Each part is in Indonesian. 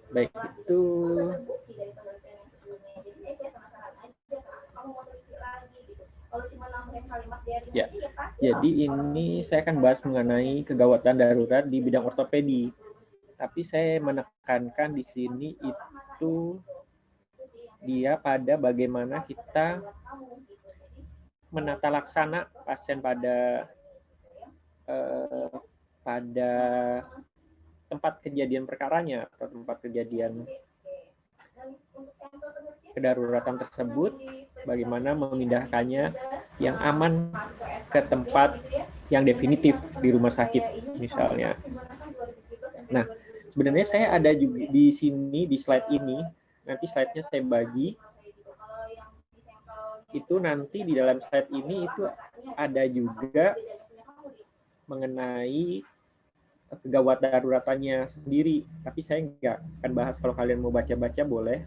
Baik, itu ya. Jadi ini saya akan bahas mengenai kegawatan darurat di bidang ortopedi. Tapi saya menekankan di sini itu dia pada bagaimana kita menata laksana pasien pada tempat kejadian perkaranya atau tempat kejadian kedaruratan tersebut, bagaimana memindahkannya yang aman ke tempat yang definitif di rumah sakit misalnya. Nah, sebenarnya saya ada juga di sini di slide ini, nanti slide-nya saya bagi. Itu nanti di dalam slide ini itu ada juga mengenai kegawat daruratannya sendiri, tapi saya nggak akan bahas. Kalau kalian mau baca-baca boleh,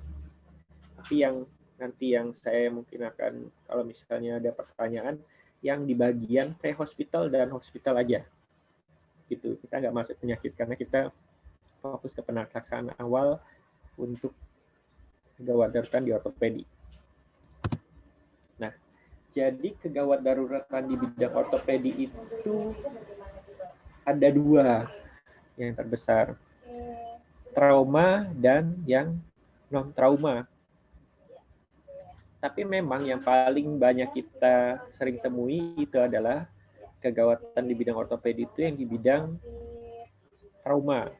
tapi yang nanti yang saya mungkin akan, kalau misalnya ada pertanyaan, yang di bagian pre-hospital dan hospital aja. Gitu. Kita nggak masuk penyakit, karena kita fokus ke penatakan awal untuk kegawat daruratan di ortopedi. Nah, jadi kegawat daruratan di bidang ortopedi itu ada dua yang terbesar, trauma dan yang non-trauma. Tapi memang yang paling banyak kita sering temui itu adalah kegawatan di bidang ortopedi itu yang di bidang trauma.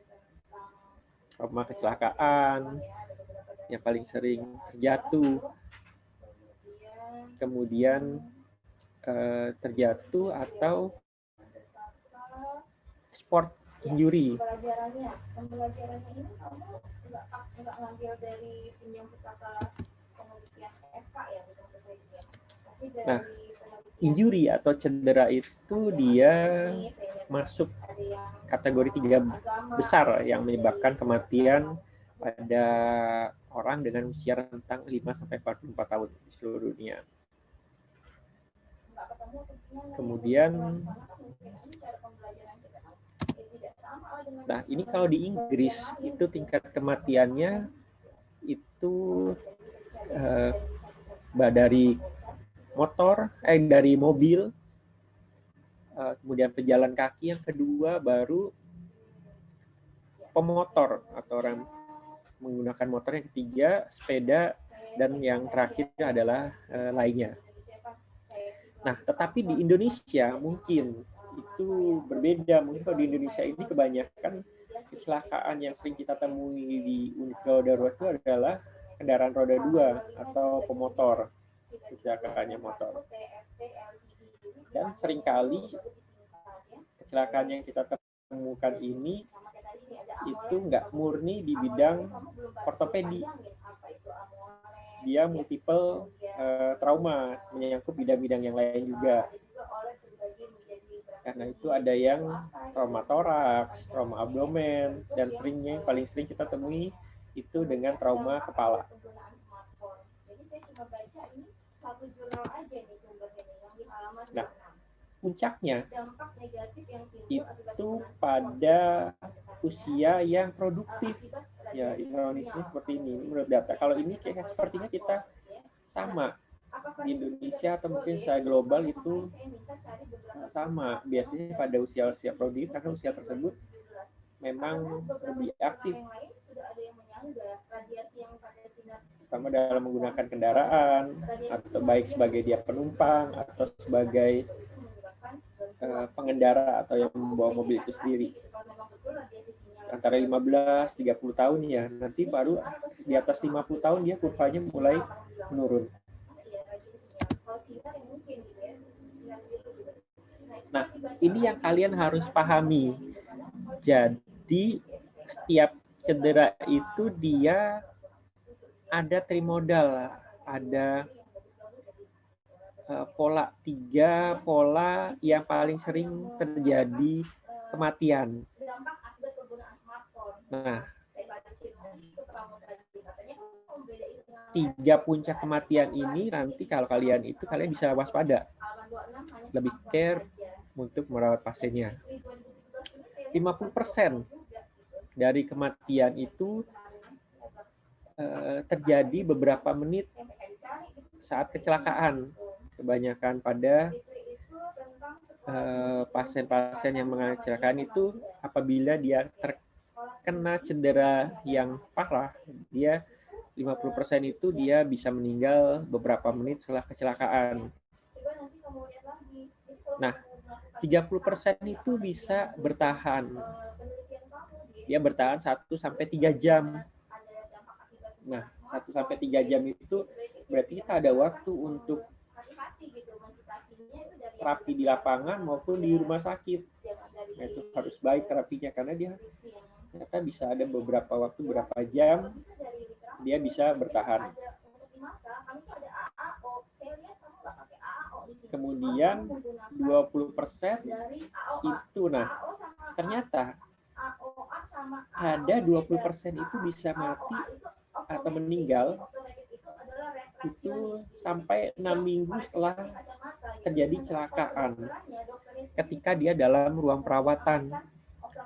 Trauma kecelakaan, yang paling sering terjatuh, kemudian terjatuh atau sport injury. Nah, injury atau cedera itu dia masuk kategori 3 besar yang menyebabkan kematian pada orang dengan usia rentang 5-44 tahun di seluruh dunia. Kemudian, nah ini kalau di Inggris itu tingkat kematiannya itu dari motor, dari mobil, kemudian pejalan kaki yang kedua, baru pemotor atau orang menggunakan motor yang ketiga, sepeda, dan yang terakhir adalah lainnya. Nah, tetapi di Indonesia mungkin itu berbeda. Mungkin kalau di Indonesia ini kebanyakan kecelakaan yang sering kita temui di unit gawat darurat itu adalah kendaraan roda 2 atau pemotor, kecelakaannya motor. Dan seringkali kecelakaan yang kita temukan ini itu nggak murni di bidang ortopedi. Dia multiple trauma, menyangkut bidang-bidang yang lain juga. Karena itu ada yang trauma toraks, trauma abdomen, dan seringnya yang paling sering kita temui itu dengan trauma kepala. Nah, puncaknya itu pada usia yang produktif. Ya, ironisnya seperti ini menurut data. Kalau ini kayak sepertinya kita sama di Indonesia atau mungkin secara global itu sama. Biasanya pada usia-usia produktif, karena usia tersebut memang lebih aktif, terutama dalam menggunakan kendaraan, atau baik sebagai dia penumpang atau sebagai pengendara atau yang membawa mobil itu sendiri. Antara 15-30 tahun ya, nanti baru di atas 50 tahun dia kurvanya mulai menurun. Nah, ini yang kalian harus pahami. Jadi setiap cedera itu dia ada trimodal, ada pola 3 pola yang paling sering terjadi kematian. Nah, 3 puncak kematian ini nanti kalau kalian bisa waspada, lebih care untuk merawat pasiennya. 50% dari kematian itu terjadi beberapa menit saat kecelakaan, kebanyakan pada pasien-pasien yang mengalami kecelakaan itu apabila dia terkena cedera yang parah, dia 50% itu dia bisa meninggal beberapa menit setelah kecelakaan. Nah, 30% itu bisa bertahan. Dia bertahan 1-3 jam. Nah, 1-3 jam itu berarti kita ada waktu untuk terapi di lapangan maupun di rumah sakit. Nah, itu harus baik terapinya karena dia ternyata bisa ada beberapa waktu, berapa jam dia bisa bertahan. Kemudian 20% itu, nah ternyata ada 20% itu bisa mati atau meninggal itu sampai 6 minggu setelah terjadi kecelakaan. Ketika dia dalam ruang perawatan,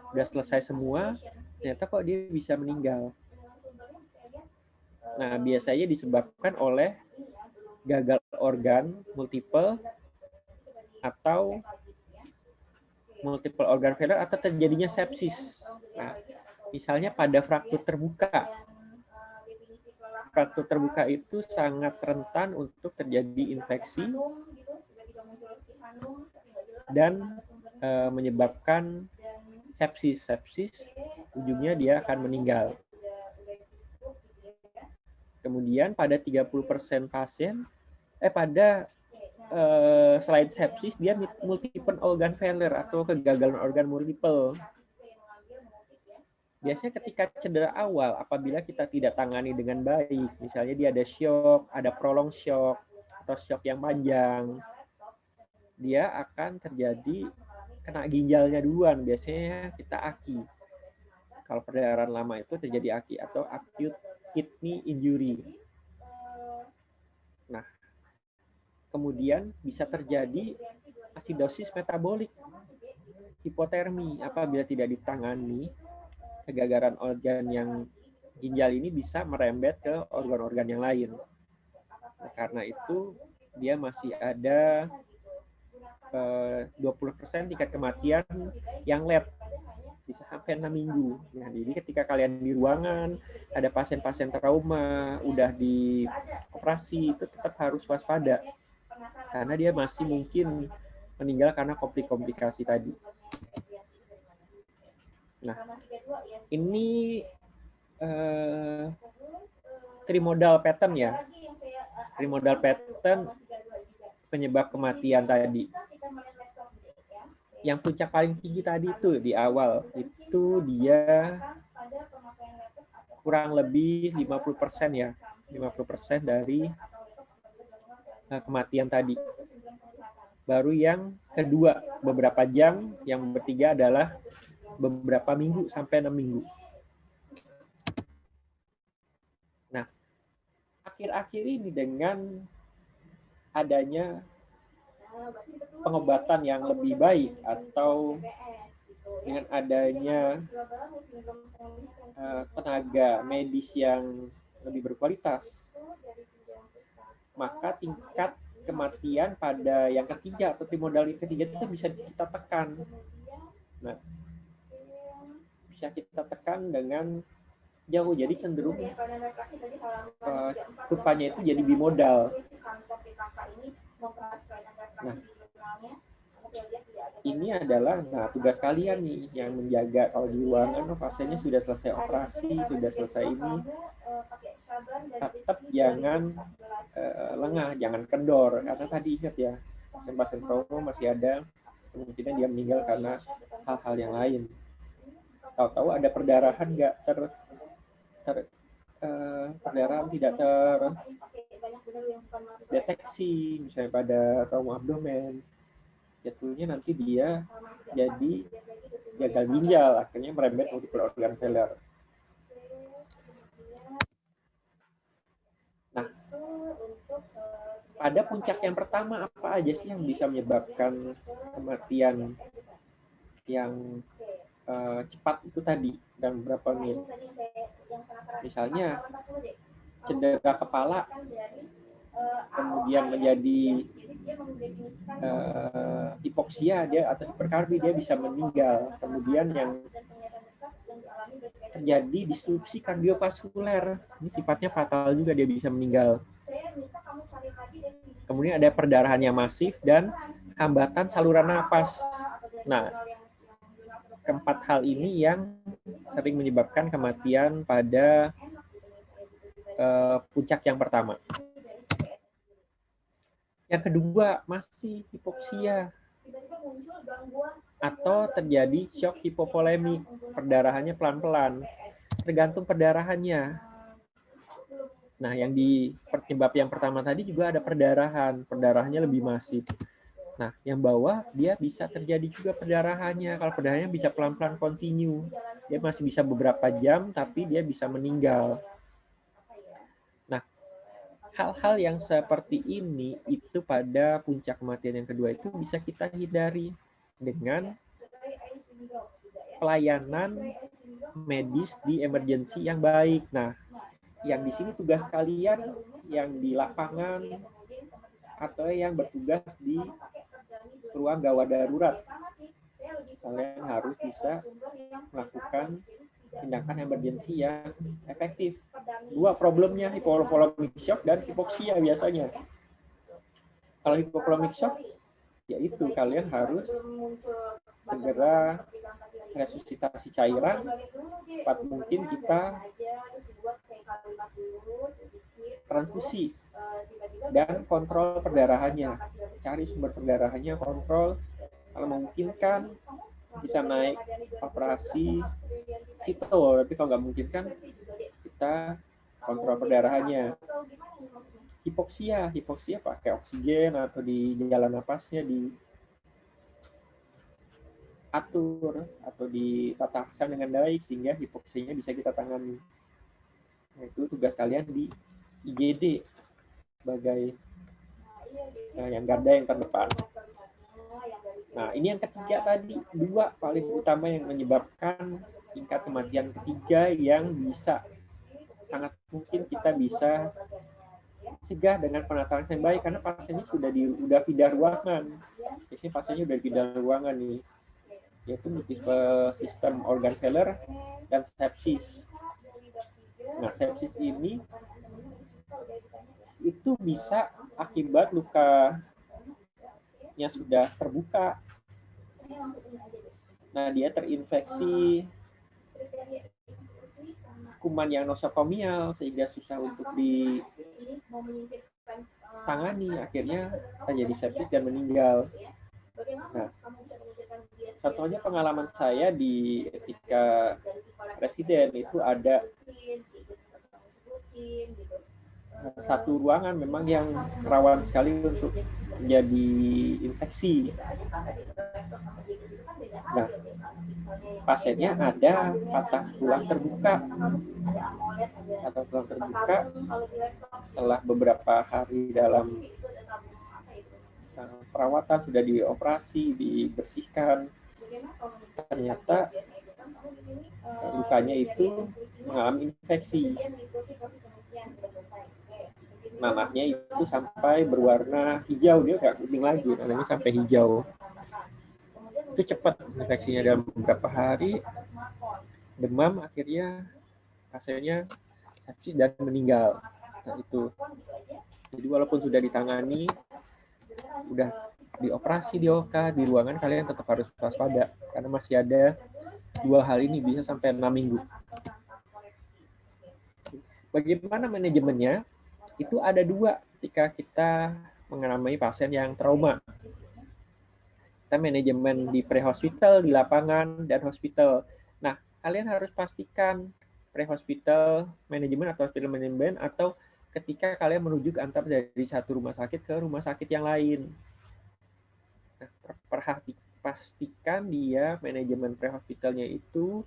udah selesai semua, ternyata kok dia bisa meninggal. Nah, biasanya disebabkan oleh gagal organ multiple atau multiple organ failure atau terjadinya sepsis. Nah, misalnya pada fraktur terbuka. Fraktur terbuka itu sangat rentan untuk terjadi infeksi dan menyebabkan sepsis. Sepsis ujungnya dia akan meninggal. Kemudian pada 30% pasien, selain sepsis, dia multiple organ failure atau kegagalan organ multiple. Biasanya ketika cedera awal, apabila kita tidak tangani dengan baik, misalnya dia ada shock, ada prolonged shock, atau shock yang panjang, dia akan terjadi kena ginjalnya duluan. Biasanya kita AKI. Kalau perdarahan lama itu terjadi AKI atau acute kidney injury. Nah, kemudian bisa terjadi asidosis metabolik, hipotermi. Apabila tidak ditangani, kegagalan organ yang ginjal ini bisa merembet ke organ-organ yang lain. Nah, karena itu dia masih ada 20% tingkat kematian yang late, bisa sampai 6 minggu. Nah, jadi ketika kalian di ruangan, ada pasien-pasien trauma, udah di operasi, itu tetap harus waspada. Karena dia masih mungkin meninggal karena komplikasi tadi. Nah, ini trimodal pattern ya. Trimodal pattern penyebab kematian tadi. Yang puncak paling tinggi tadi itu di awal, itu dia kurang lebih 50% ya. 50% dari kematian tadi. Baru yang kedua, beberapa jam, yang ketiga adalah beberapa minggu sampai 6 minggu. Nah, akhir-akhir ini dengan adanya pengobatan yang lebih baik atau dengan adanya tenaga medis yang lebih berkualitas, maka tingkat kematian pada yang ketiga atau trimodal ketiga itu bisa kita tekan. Nah, bisa kita tekan dengan jauh, jadi cenderung kurvanya itu jadi bimodal. Nah, ini adalah tugas kalian nih yang menjaga kalau di ruangan pasiennya sudah selesai operasi, sudah selesai ini, tetap jangan lengah, jangan kendor, karena tadi ingat ya, pasien-pasien trauma masih ada kemungkinan dia meninggal karena hal-hal yang lain. Tahu-tahu ada perdarahan nggak perdarahan tidak terdeteksi, misalnya pada trauma abdomen, jatuhnya nanti dia jadi gagal ginjal, akhirnya merembet multiple organ failure. Nah, pada puncak yang pertama apa aja sih yang bisa menyebabkan kematian yang cepat itu tadi dalam beberapa menit. Misalnya cedera kepala, kemudian menjadi hipoksia dia atau hiperkarbi, dia bisa meninggal. Kemudian yang terjadi disrupsi kardiovaskuler, ini sifatnya fatal juga, dia bisa meninggal. Kemudian ada perdarahannya masif dan hambatan saluran napas. Nah, keempat hal ini yang sering menyebabkan kematian pada puncak yang pertama. Yang kedua, masih hipoksia atau terjadi shock hipovolemik, perdarahannya pelan-pelan, tergantung perdarahannya. Nah, yang di penyebab yang pertama tadi juga ada perdarahannya lebih masif. Nah, yang bawah dia bisa terjadi juga perdarahannya. Kalau perdarahannya bisa pelan-pelan continue, dia masih bisa beberapa jam, tapi dia bisa meninggal. Nah, hal-hal yang seperti ini itu pada puncak kematian yang kedua itu bisa kita hindari dengan pelayanan medis di emergency yang baik. Nah, yang di sini tugas kalian yang di lapangan atau yang bertugas di ruang gawat darurat, kalian harus bisa melakukan tindakan emergency yang efektif. Dua problemnya, hypovolemic shock dan hipoksia biasanya. Kalau hypovolemic shock, yaitu kalian harus segera resusitasi cairan, cepat mungkin kita transfusi dan kontrol perdarahannya. Cari sumber perdarahannya, kontrol. Kalau memungkinkan bisa naik operasi sito, tapi kalau nggak memungkinkan kita kontrol perdarahannya. Hipoksia pakai oksigen atau di jalan napasnya diatur atau ditata laksana dengan baik sehingga hipoksianya bisa kita tangani. Nah, itu tugas kalian di IGD sebagai yang garda yang terdepan. Nah, ini yang ketiga tadi, dua paling utama yang menyebabkan tingkat kematian ketiga yang bisa sangat mungkin kita bisa cegah dengan penataan yang baik karena pasiennya sudah pindah ruangan. Biasanya pasiennya sudah pindah ruangan nih, yaitu multiple system organ failure dan sepsis. Nah, sepsis ini itu bisa akibat lukanya sudah terbuka. Nah, dia terinfeksi kuman yang nosokomial sehingga susah untuk ditangani, akhirnya terjadi sepsis dan meninggal. Nah, contohnya pengalaman saya di etika presiden itu ada satu ruangan memang yang rawan sekali untuk terjadi infeksi. Nah, pasiennya ada patah tulang terbuka. Patah tulang terbuka setelah beberapa hari dalam perawatan sudah dioperasi, dibersihkan. Ternyata lukanya itu mengalami infeksi. Nanahnya itu sampai berwarna hijau, dia nggak kuning lagi, nanahnya sampai hijau. Itu cepat infeksinya dalam beberapa hari, demam, akhirnya pasiennya sepsis dan meninggal. Nah, itu. Jadi walaupun sudah ditangani, sudah dioperasi di OK, di ruangan kalian tetap harus waspada karena masih ada dua hal ini bisa sampai 6 minggu. Bagaimana manajemennya? Itu ada dua ketika kita mengalami pasien yang trauma. Kita manajemen di pre-hospital, di lapangan, dan hospital. Nah, kalian harus pastikan pre-hospital manajemen atau hospital manajemen atau ketika kalian menuju ke antar dari satu rumah sakit ke rumah sakit yang lain. Nah, pastikan dia manajemen pre-hospitalnya itu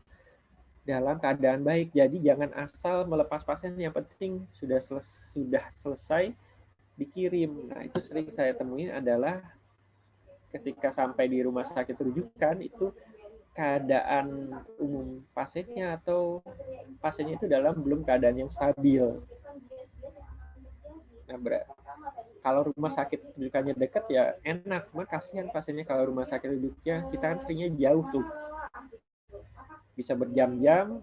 dalam keadaan baik. Jadi jangan asal melepas pasien, yang penting sudah selesai dikirim. Nah, itu sering saya temuin adalah ketika sampai di rumah sakit rujukan itu keadaan umum pasiennya atau pasiennya itu belum keadaan yang stabil. Nah, kalau rumah sakit rujukannya dekat ya enak, cuma kasihan pasiennya kalau rumah sakit rujuknya kita kan seringnya jauh tuh, bisa berjam-jam,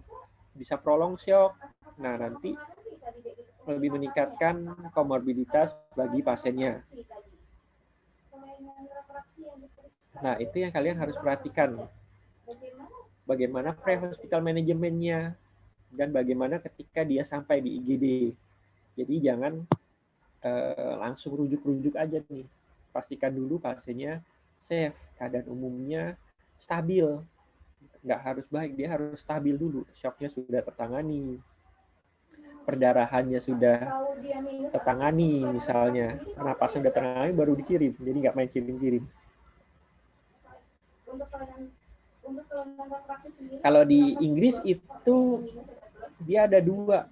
bisa prolong shock. Nah, nanti lebih meningkatkan komorbiditas bagi pasiennya. Nah, itu yang kalian harus perhatikan. Bagaimana pre-hospital manajemennya dan bagaimana ketika dia sampai di IGD. Jadi jangan langsung rujuk-rujuk aja nih. Pastikan dulu pasiennya safe, keadaan umumnya stabil. Nggak harus baik, dia harus stabil dulu. Shocknya sudah tertangani, perdarahannya sudah tertangani misalnya. Karena pasien sudah tertangani baru dikirim, jadi nggak main kirim-kirim. Kalau di Inggris itu dia ada 2,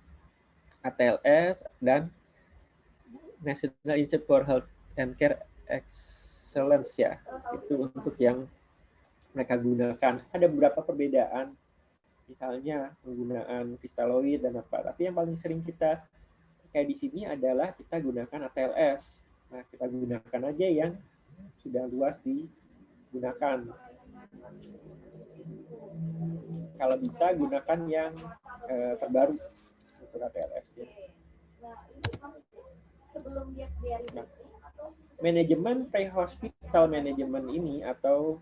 ATLS dan National Institute for Health and Care Excellence ya. Itu untuk yang mereka gunakan. Ada beberapa perbedaan, misalnya penggunaan kristaloid dan apa. Tapi yang paling sering kita kayak di sini adalah kita gunakan ATLS. Nah, kita gunakan aja yang sudah luas digunakan. Kalau bisa gunakan yang terbaru untuk ATLS. Ya. Nah, manajemen pre-hospital manajemen ini atau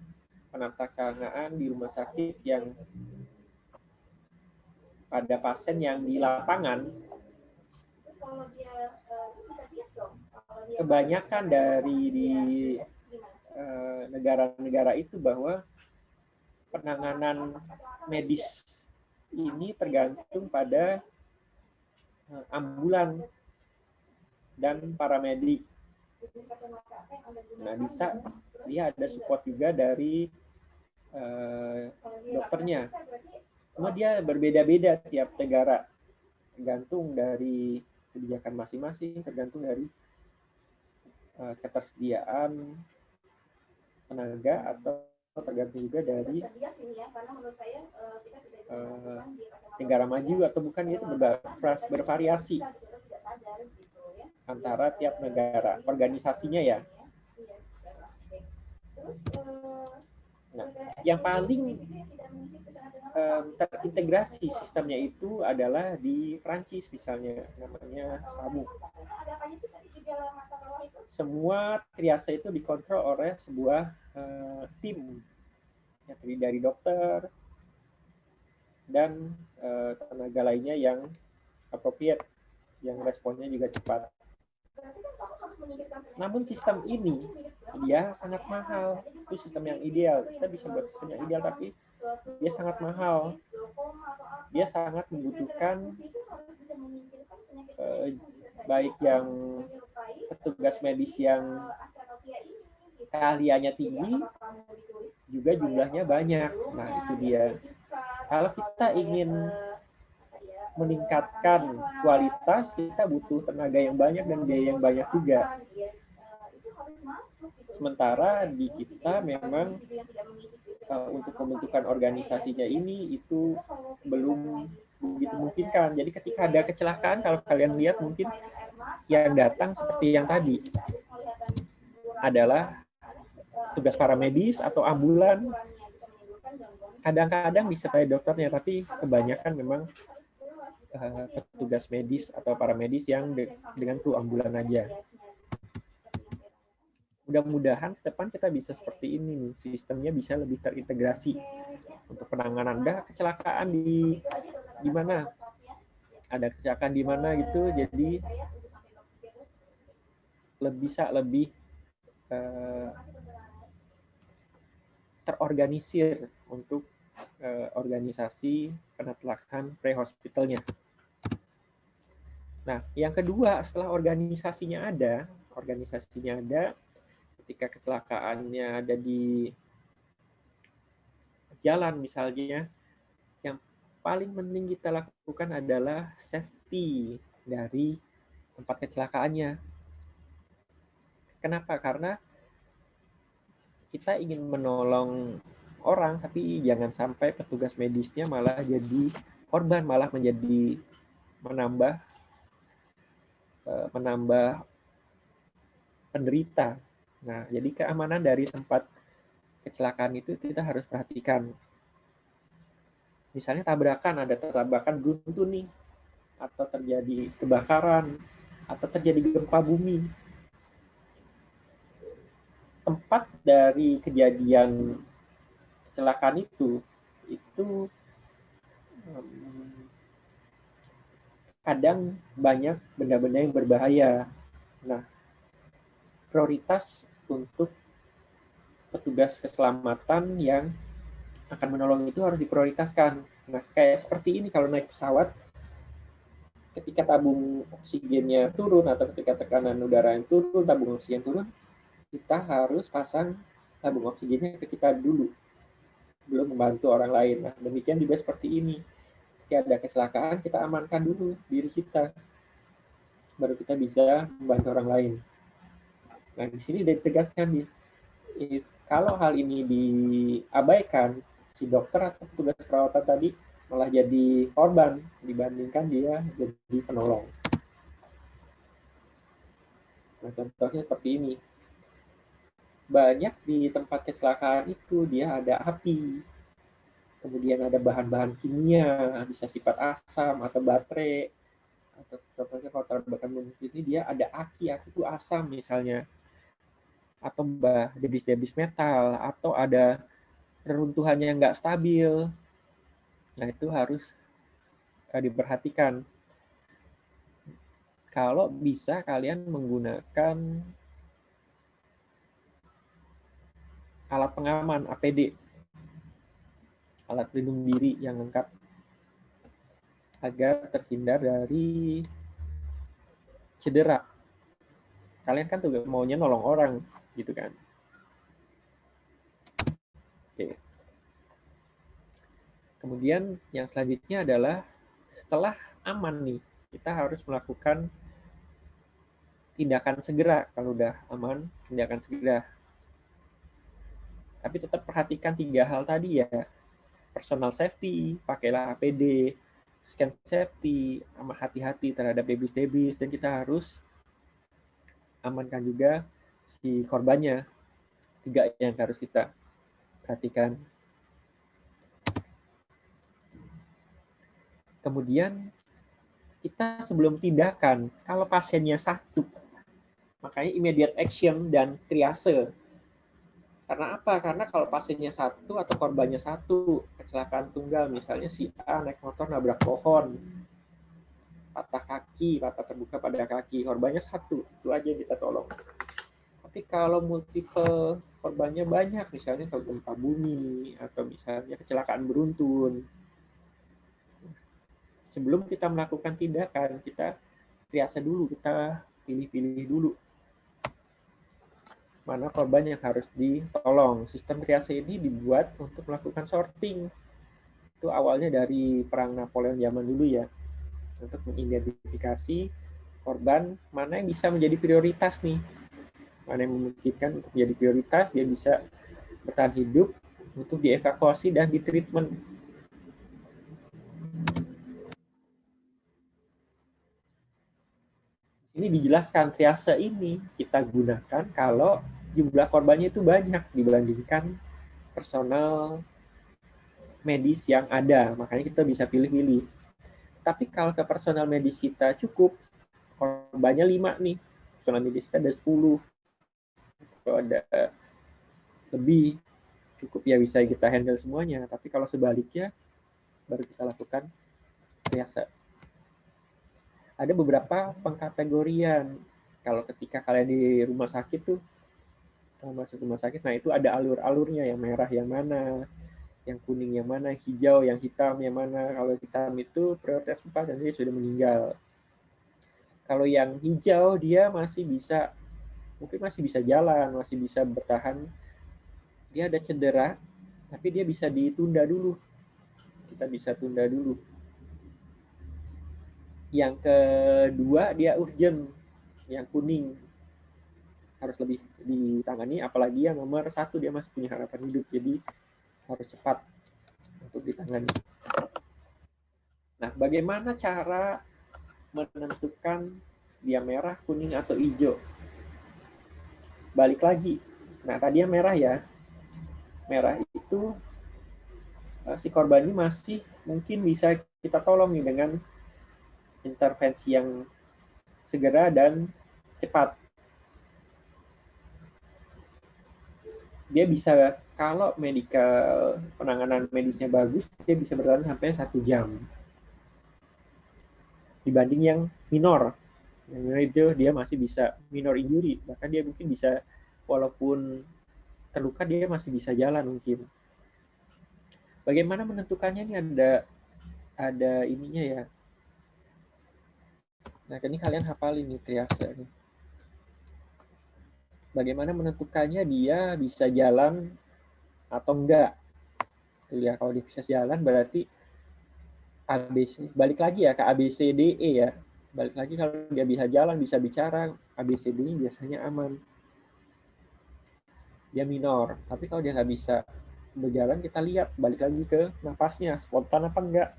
penataksarnaan di rumah sakit yang pada pasien yang di lapangan, kebanyakan dari di negara-negara itu bahwa penanganan medis ini tergantung pada ambulan dan paramedik. Nah, bisa dia ada support juga dari dokternya. Cuma dia berbeda-beda tiap negara, tergantung dari kebijakan masing-masing, tergantung dari ketersediaan tenaga atau tergantung juga dari negara maju atau bukan, itu bervariasi antara tiap negara organisasinya ya. Nah, yang paling terintegrasi sistemnya itu adalah di Prancis misalnya, namanya SAMU. Semua triase itu dikontrol oleh sebuah tim yang terdiri dari dokter dan tenaga lainnya yang appropriate, yang responnya juga cepat. Namun sistem ini dia sangat mahal. Itu sistem yang ideal. Kita bisa buat sistem yang ideal, tapi dia sangat mahal. Dia sangat membutuhkan baik yang petugas medis yang keahliannya tinggi, juga jumlahnya banyak. Nah, itu dia. Kalau kita ingin meningkatkan kualitas, kita butuh tenaga yang banyak dan biaya yang banyak juga. Sementara di kita memang untuk pembentukan organisasinya ini itu belum begitu memungkinkan. Jadi ketika ada kecelakaan, kalau kalian lihat mungkin yang datang seperti yang tadi adalah tugas paramedis atau ambulan. Kadang-kadang disertai dokternya, tapi kebanyakan memang petugas medis atau paramedis yang dengan kru ambulan aja. Mudah-mudahan ke depan kita bisa seperti ini nih, sistemnya bisa lebih terintegrasi untuk penanganan. Udah kecelakaan di mana? Ada kecelakaan di mana gitu, jadi bisa lebih terorganisir untuk organisasi penatelakan pre-hospitalnya. Nah, yang kedua, setelah organisasinya ada, ketika kecelakaannya ada di jalan misalnya, yang paling penting kita lakukan adalah safety dari tempat kecelakaannya. Kenapa? Karena kita ingin menolong orang, tapi jangan sampai petugas medisnya malah jadi korban, malah menambah penderita. Nah, jadi keamanan dari tempat kecelakaan itu kita harus perhatikan. Misalnya ada tabrakan beruntun nih, atau terjadi kebakaran, atau terjadi gempa bumi. Tempat dari kejadian kecelakaan itu kadang banyak benda-benda yang berbahaya. Nah, prioritas untuk petugas keselamatan yang akan menolong itu harus diprioritaskan. Nah, kayak seperti ini kalau naik pesawat, ketika tabung oksigennya turun atau ketika tekanan udara yang turun, tabung oksigen turun, kita harus pasang tabung oksigennya ke kita dulu, belum membantu orang lain. Nah, demikian juga seperti ini. Ketika ada kecelakaan, kita amankan dulu diri kita, baru kita bisa membantu orang lain. Nah, di sini ditegaskan kalau hal ini diabaikan, si dokter atau petugas perawatan tadi malah jadi korban dibandingkan dia jadi penolong. Nah, contohnya seperti ini. Banyak di tempat kecelakaan itu dia ada api, kemudian ada bahan-bahan kimia, bisa sifat asam atau baterai, atau contohnya kalau terbakar ini dia ada aki itu asam misalnya, atau debis-debis metal, atau ada reruntuhan yang nggak stabil. Nah, itu harus diperhatikan. Kalau bisa kalian menggunakan alat pengaman APD, alat pelindung diri yang lengkap, agar terhindar dari cedera. Kalian kan tuh maunya nolong orang, gitu kan. Oke. Kemudian yang selanjutnya adalah setelah aman nih, kita harus melakukan tindakan segera. Kalau udah aman, tindakan segera. Tapi tetap perhatikan 3 hal tadi ya. Personal safety, pakailah APD, scan safety, sama hati-hati terhadap debis-debis, dan kita harus amankan juga si korbannya. 3 yang harus kita perhatikan. Kemudian kita sebelum tindakan, kalau pasiennya 1, makanya immediate action dan triase. Karena apa? Karena kalau pasiennya 1 atau korbannya 1, kecelakaan tunggal, misalnya si A naik motor nabrak pohon, patah kaki, patah terbuka pada kaki, korbannya 1, itu aja yang kita tolong. Tapi kalau multiple korbannya banyak, misalnya kalau gempa bumi, atau misalnya kecelakaan beruntun, sebelum kita melakukan tindakan, kita triase dulu, kita pilih-pilih dulu mana korban yang harus ditolong. Sistem triase ini dibuat untuk melakukan sorting. Itu awalnya dari perang Napoleon zaman dulu ya, untuk mengidentifikasi korban mana yang bisa menjadi prioritas nih, mana yang memungkinkan untuk menjadi prioritas, dia bisa bertahan hidup, untuk dievakuasi dan ditreatment. Ini dijelaskan triase ini kita gunakan kalau jumlah korbannya itu banyak dibandingkan personal medis yang ada, makanya kita bisa pilih-pilih. Tapi kalau ke personal medis kita cukup, korbannya 5 nih, personal medis kita ada 10, kalau ada lebih cukup ya bisa kita handle semuanya. Tapi kalau sebaliknya baru kita lakukan triase. Ada beberapa pengkategorian. Kalau ketika kalian di rumah sakit tuh, masuk rumah sakit, nah itu ada alur-alurnya, yang merah yang mana, yang kuning yang mana, hijau, yang hitam yang mana. Kalau hitam itu prioritas 4 dan dia sudah meninggal. Kalau yang hijau dia masih bisa, mungkin masih bisa jalan, masih bisa bertahan. Dia ada cedera, tapi dia bisa ditunda dulu. Kita bisa tunda dulu. Yang kedua dia urgent, yang kuning harus lebih ditangani, apalagi yang nomor 1 dia masih punya harapan hidup, jadi harus cepat untuk ditangani. Nah, bagaimana cara menentukan dia merah, kuning, atau hijau? Balik lagi. Nah, tadi yang merah ya. Merah itu si korban ini masih mungkin bisa kita tolong nih dengan intervensi yang segera dan cepat. Dia bisa, kalau penanganan medisnya bagus, dia bisa bertahan sampai 1 jam. Dibanding yang minor. Yang minor itu dia masih bisa minor injury. Bahkan dia mungkin bisa, walaupun terluka, dia masih bisa jalan mungkin. Bagaimana menentukannya? Ini ada ininya ya. Nah, ini kalian hafal ini triase nih. Bagaimana menentukannya dia bisa jalan atau enggak? Tuh ya, kalau dia bisa jalan berarti ABC. Balik lagi ya ke ABCDE ya. Balik lagi, kalau dia bisa jalan, bisa bicara, ABCD ini biasanya aman. Dia minor. Tapi kalau dia nggak bisa berjalan, kita lihat balik lagi ke napasnya, spontan apa enggak.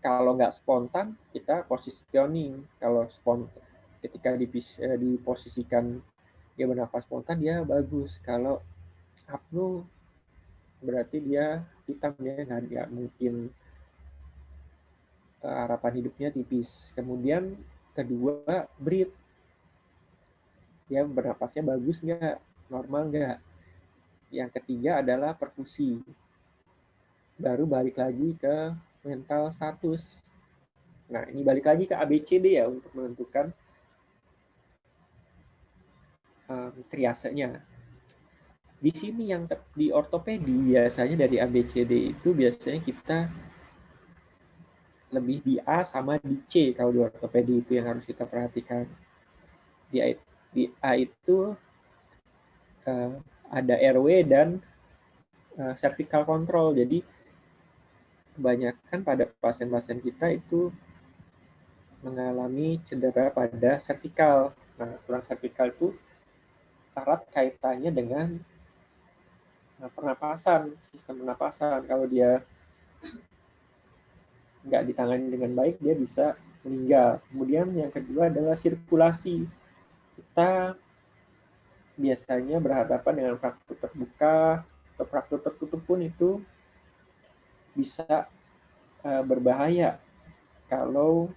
Kalau nggak spontan, kita positioning. Kalau spontan, ketika diposisikan dia bernafas spontan, dia bagus. Kalau apnu, berarti dia hitam ya, nggak mungkin, harapan hidupnya tipis. Kemudian kedua, breathe. Dia bernafasnya bagus nggak, normal nggak. Yang ketiga adalah perfusi. Baru balik lagi ke mental status. Nah, ini balik lagi ke ABCD ya untuk menentukan triasenya. Di sini yang di ortopedi biasanya dari ABCD itu biasanya kita lebih di A sama di C. Kalau di ortopedi itu yang harus kita perhatikan. Di A itu ada airway dan cervical control. Jadi kebanyakan pada pasien-pasien kita itu mengalami cedera pada cervical. Nah, kurang cervical itu erat kaitannya dengan pernapasan, sistem pernapasan. Kalau dia nggak ditangani dengan baik, dia bisa meninggal. Kemudian yang kedua adalah sirkulasi. Kita biasanya berhadapan dengan fraktur terbuka atau fraktur tertutup pun itu bisa berbahaya kalau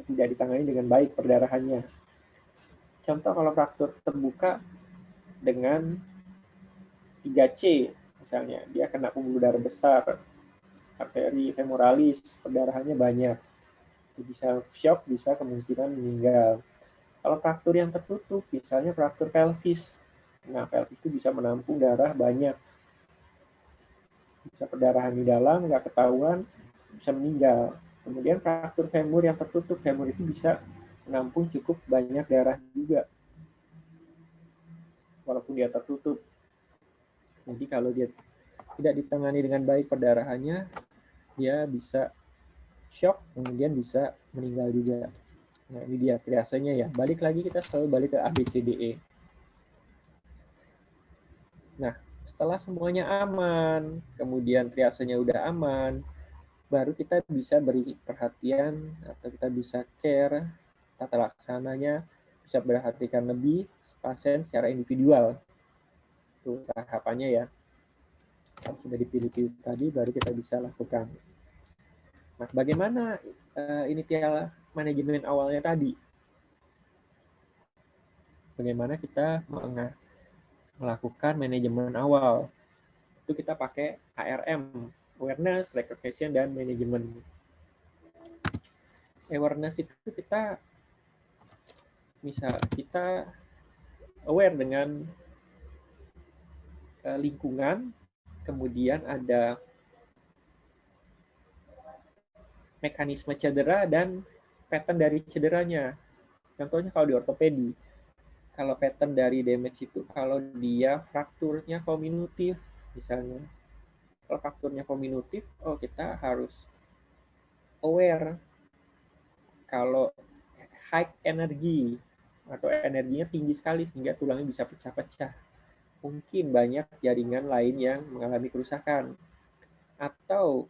tidak ditangani dengan baik perdarahannya. Contoh kalau fraktur terbuka dengan 3C, misalnya dia kena pembuluh darah besar, arteri femoralis, perdarahannya banyak, bisa shock, bisa kemungkinan meninggal. Kalau fraktur yang tertutup, misalnya fraktur pelvis, nah pelvis itu bisa menampung darah banyak, bisa perdarahan di dalam, nggak ketahuan, bisa meninggal. Kemudian fraktur femur yang tertutup, femur itu bisa menampung cukup banyak darah juga, walaupun dia tertutup. Jadi kalau dia tidak ditangani dengan baik perdarahannya, dia bisa shock, kemudian bisa meninggal juga. Nah, ini dia triasenya ya. Balik lagi, kita selalu balik ke ABCDE. Nah, setelah semuanya aman, kemudian triasenya udah aman, baru kita bisa beri perhatian atau kita bisa care, tata laksananya, bisa perhatikan lebih pasien secara individual. Itu tahapannya ya. Kalau sudah dipilih-pilih tadi, baru kita bisa lakukan. Nah, bagaimana ini tiala manajemen awalnya tadi? Bagaimana kita melakukan manajemen awal? Itu kita pakai ARM, Awareness, Recognition, dan Management. Awareness itu kita aware dengan lingkungan, kemudian ada mekanisme cedera dan pattern dari cederanya. Contohnya kalau di ortopedi, kalau pattern dari damage itu, kalau dia frakturnya kominutif misalnya, kalau frakturnya kominutif, kita harus aware. Kalau high energi atau energinya tinggi sekali sehingga tulangnya bisa pecah-pecah, mungkin banyak jaringan lain yang mengalami kerusakan, atau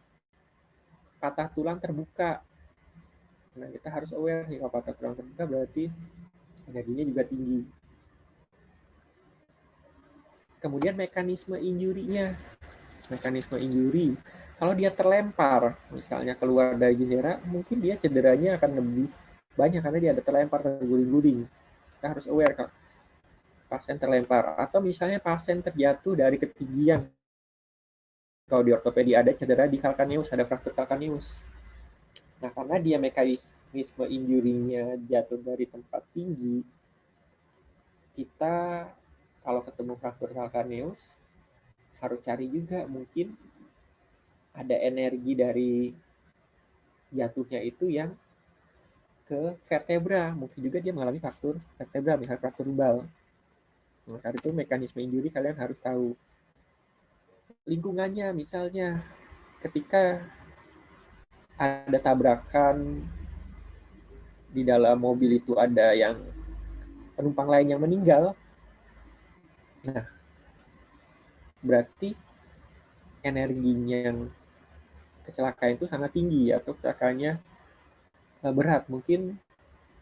patah tulang terbuka. Nah, kita harus aware nih, kalau patah tulang terbuka berarti energinya juga tinggi. Kemudian mekanisme injurinya. Mekanisme injuri, kalau dia terlempar, misalnya keluar dari jendela, mungkin dia cederanya akan lebih banyak karena dia ada terlempar, terguling-guling. Kita harus aware kalau pasien terlempar, atau misalnya pasien terjatuh dari ketinggian. Kalau di ortopedi ada cedera di kalkaneus, ada fraktur kalkaneus. Nah, karena dia mekanisme injurinya jatuh dari tempat tinggi, kita kalau ketemu fraktur kalkaneus harus cari juga mungkin ada energi dari jatuhnya itu yang ke vertebra. Mungkin juga dia mengalami fraktur vertebra, misalnya fraktur lubal. Nah, karena itu mekanisme injuri kalian harus tahu. Lingkungannya, misalnya ketika ada tabrakan di dalam mobil itu ada yang penumpang lain yang meninggal, nah berarti energinya yang kecelakaan itu sangat tinggi atau kecelakaannya berat. Mungkin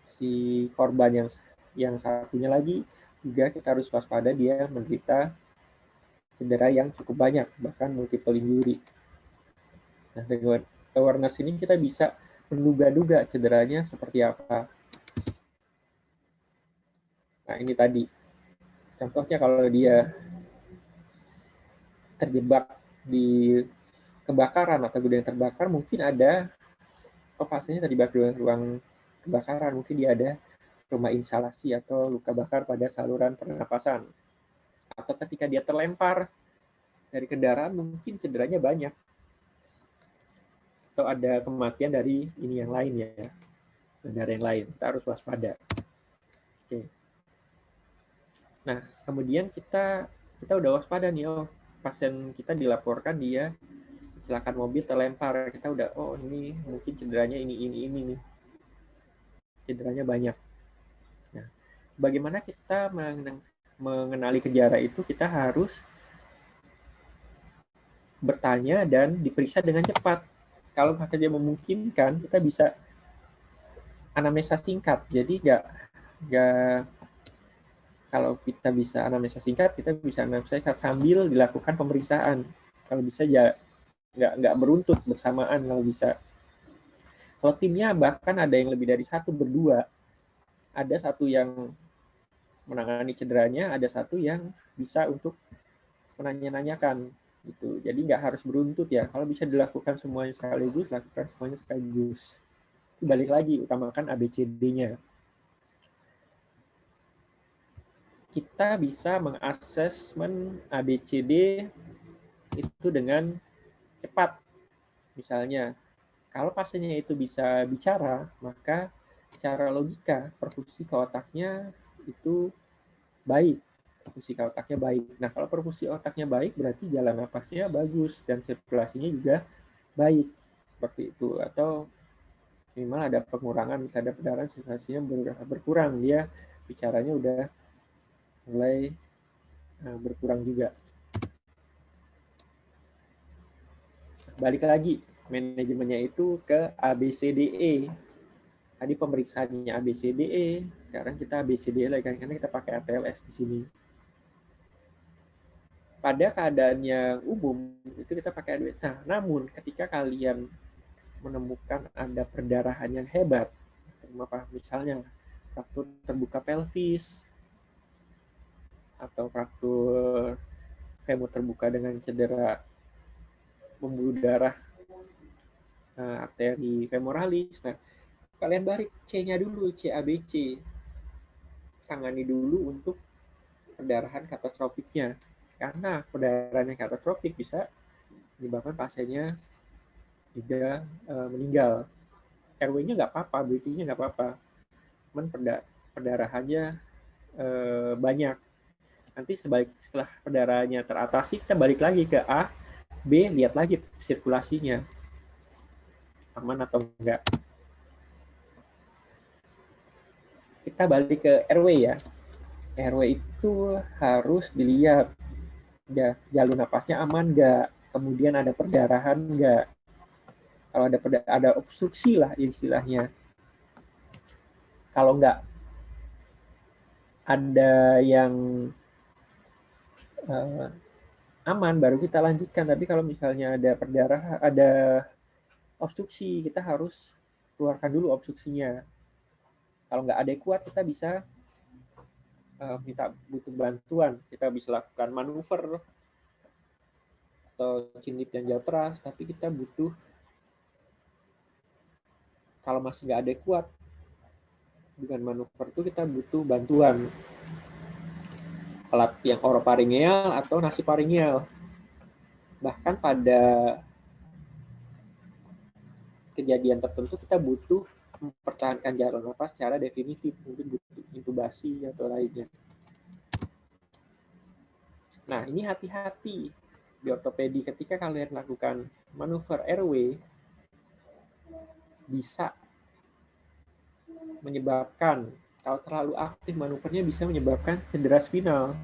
si korban yang satunya lagi juga kita harus waspada, dia menderita cedera yang cukup banyak, bahkan multiple injury. Nah, dengan awareness ini kita bisa menduga-duga cederanya seperti apa. Nah, ini tadi contohnya, kalau dia terjebak di kebakaran atau gudang terbakar, mungkin ada pasiennya terjebak di ruang kebakaran, mungkin dia ada trauma inhalasi atau luka bakar pada saluran pernapasan. Atau ketika dia terlempar dari kendaraan, mungkin cederanya banyak. Atau ada kematian dari ini yang lain ya, dari yang lain. Kita harus waspada. Oke. Nah, kemudian kita udah waspada nih, oh pasien kita dilaporkan dia kecelakaan mobil terlempar. Kita udah, oh ini mungkin cederanya ini nih. Cederanya banyak. Nah, bagaimana kita mengenali gejala itu? Kita harus bertanya dan diperiksa dengan cepat. Kalau saja memungkinkan, kita bisa anamnesa singkat. Jadi kalau kita bisa anamnesa singkat, kita bisa anamnesa singkat sambil dilakukan pemeriksaan. Kalau bisa ya nggak beruntut bersamaan kalau bisa. Kalau timnya bahkan ada yang lebih dari satu, berdua. Ada satu yang menangani cederanya, ada satu yang bisa untuk menanya-nanyakan. Gitu. Jadi nggak harus beruntut ya. Kalau bisa dilakukan semuanya sekaligus, lakukan semuanya sekaligus. Balik lagi, utamakan ABCD-nya. Kita bisa mengasesmen ABCD itu dengan cepat. Misalnya, kalau pasiennya itu bisa bicara, maka secara logika perfusi ke otaknya itu baik. Perfusi ke otaknya baik. Nah, kalau perfusi otaknya baik, berarti jalan napasnya bagus dan sirkulasinya juga baik. Seperti itu. Atau minimal ada pengurangan, misalnya perdarahan sirkulasinya berkurang. Dia bicaranya udah mulai berkurang juga. Balik lagi, manajemennya itu ke ABCDE. Tadi pemeriksaannya ABCDE, sekarang kita ABCDE lagi, karena kita pakai ATLS di sini. Pada keadaan yang umum, itu kita pakai ABCDE. Nah, namun ketika kalian menemukan ada perdarahan yang hebat, misalnya fraktur terbuka pelvis, atau fraktur femur terbuka dengan cedera pembuluh darah arteri femoralis. Nah, kalian balik C-nya dulu, CABC. Tangani dulu untuk perdarahan katastrofiknya. Karena perdarahan yang katastrofik bisa menyebabkan pasiennya juga meninggal. RW-nya nggak apa-apa, BT-nya nggak apa-apa. Cuman perdarahannya banyak. Nanti setelah perdarahannya teratasi, kita balik lagi ke A, B, lihat lagi sirkulasinya. Aman atau enggak. Kita balik ke RW ya. RW itu harus dilihat jalur napasnya aman nggak, kemudian ada perdarahan nggak. Kalau ada obstruksi lah istilahnya. Kalau nggak ada yang aman, baru kita lanjutkan. Tapi kalau misalnya ada perdarahan, ada obstruksi, kita harus keluarkan dulu obstruksinya. Kalau nggak adekuat, kita bisa butuh bantuan. Kita bisa lakukan manuver atau cinlip yang jauh teras, tapi kita butuh, kalau masih nggak adekuat dengan manuver itu, kita butuh bantuan alat yang orofaringeal atau nasifaringeal. Bahkan pada kejadian tertentu kita butuh mempertahankan jalan nafas secara definitif, mungkin butuh intubasi atau lainnya. Nah, ini hati-hati di ortopedi ketika kalian lakukan manuver airway, bisa menyebabkan, kalau terlalu aktif manuvernya bisa menyebabkan cedera spinal.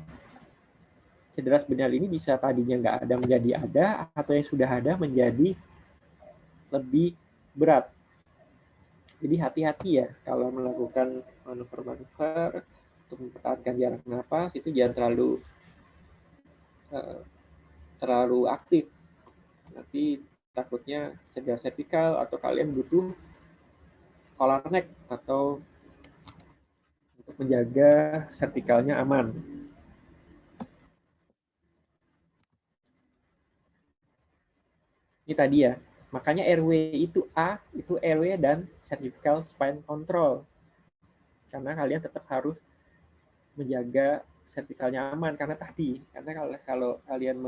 Cedera spinal ini bisa tadinya nggak ada menjadi ada, atau yang sudah ada menjadi lebih berat. Jadi hati-hati ya kalau melakukan manuver-manuver untuk mempertahankan jarak nafas, itu jangan terlalu aktif. Nanti takutnya cedera cervical atau kalian butuh collar neck atau untuk menjaga cervicalnya aman. Ini tadi ya, makanya airway itu A, itu airway dan cervical spine control. Karena kalian tetap harus menjaga cervicalnya aman, karena kalau kalian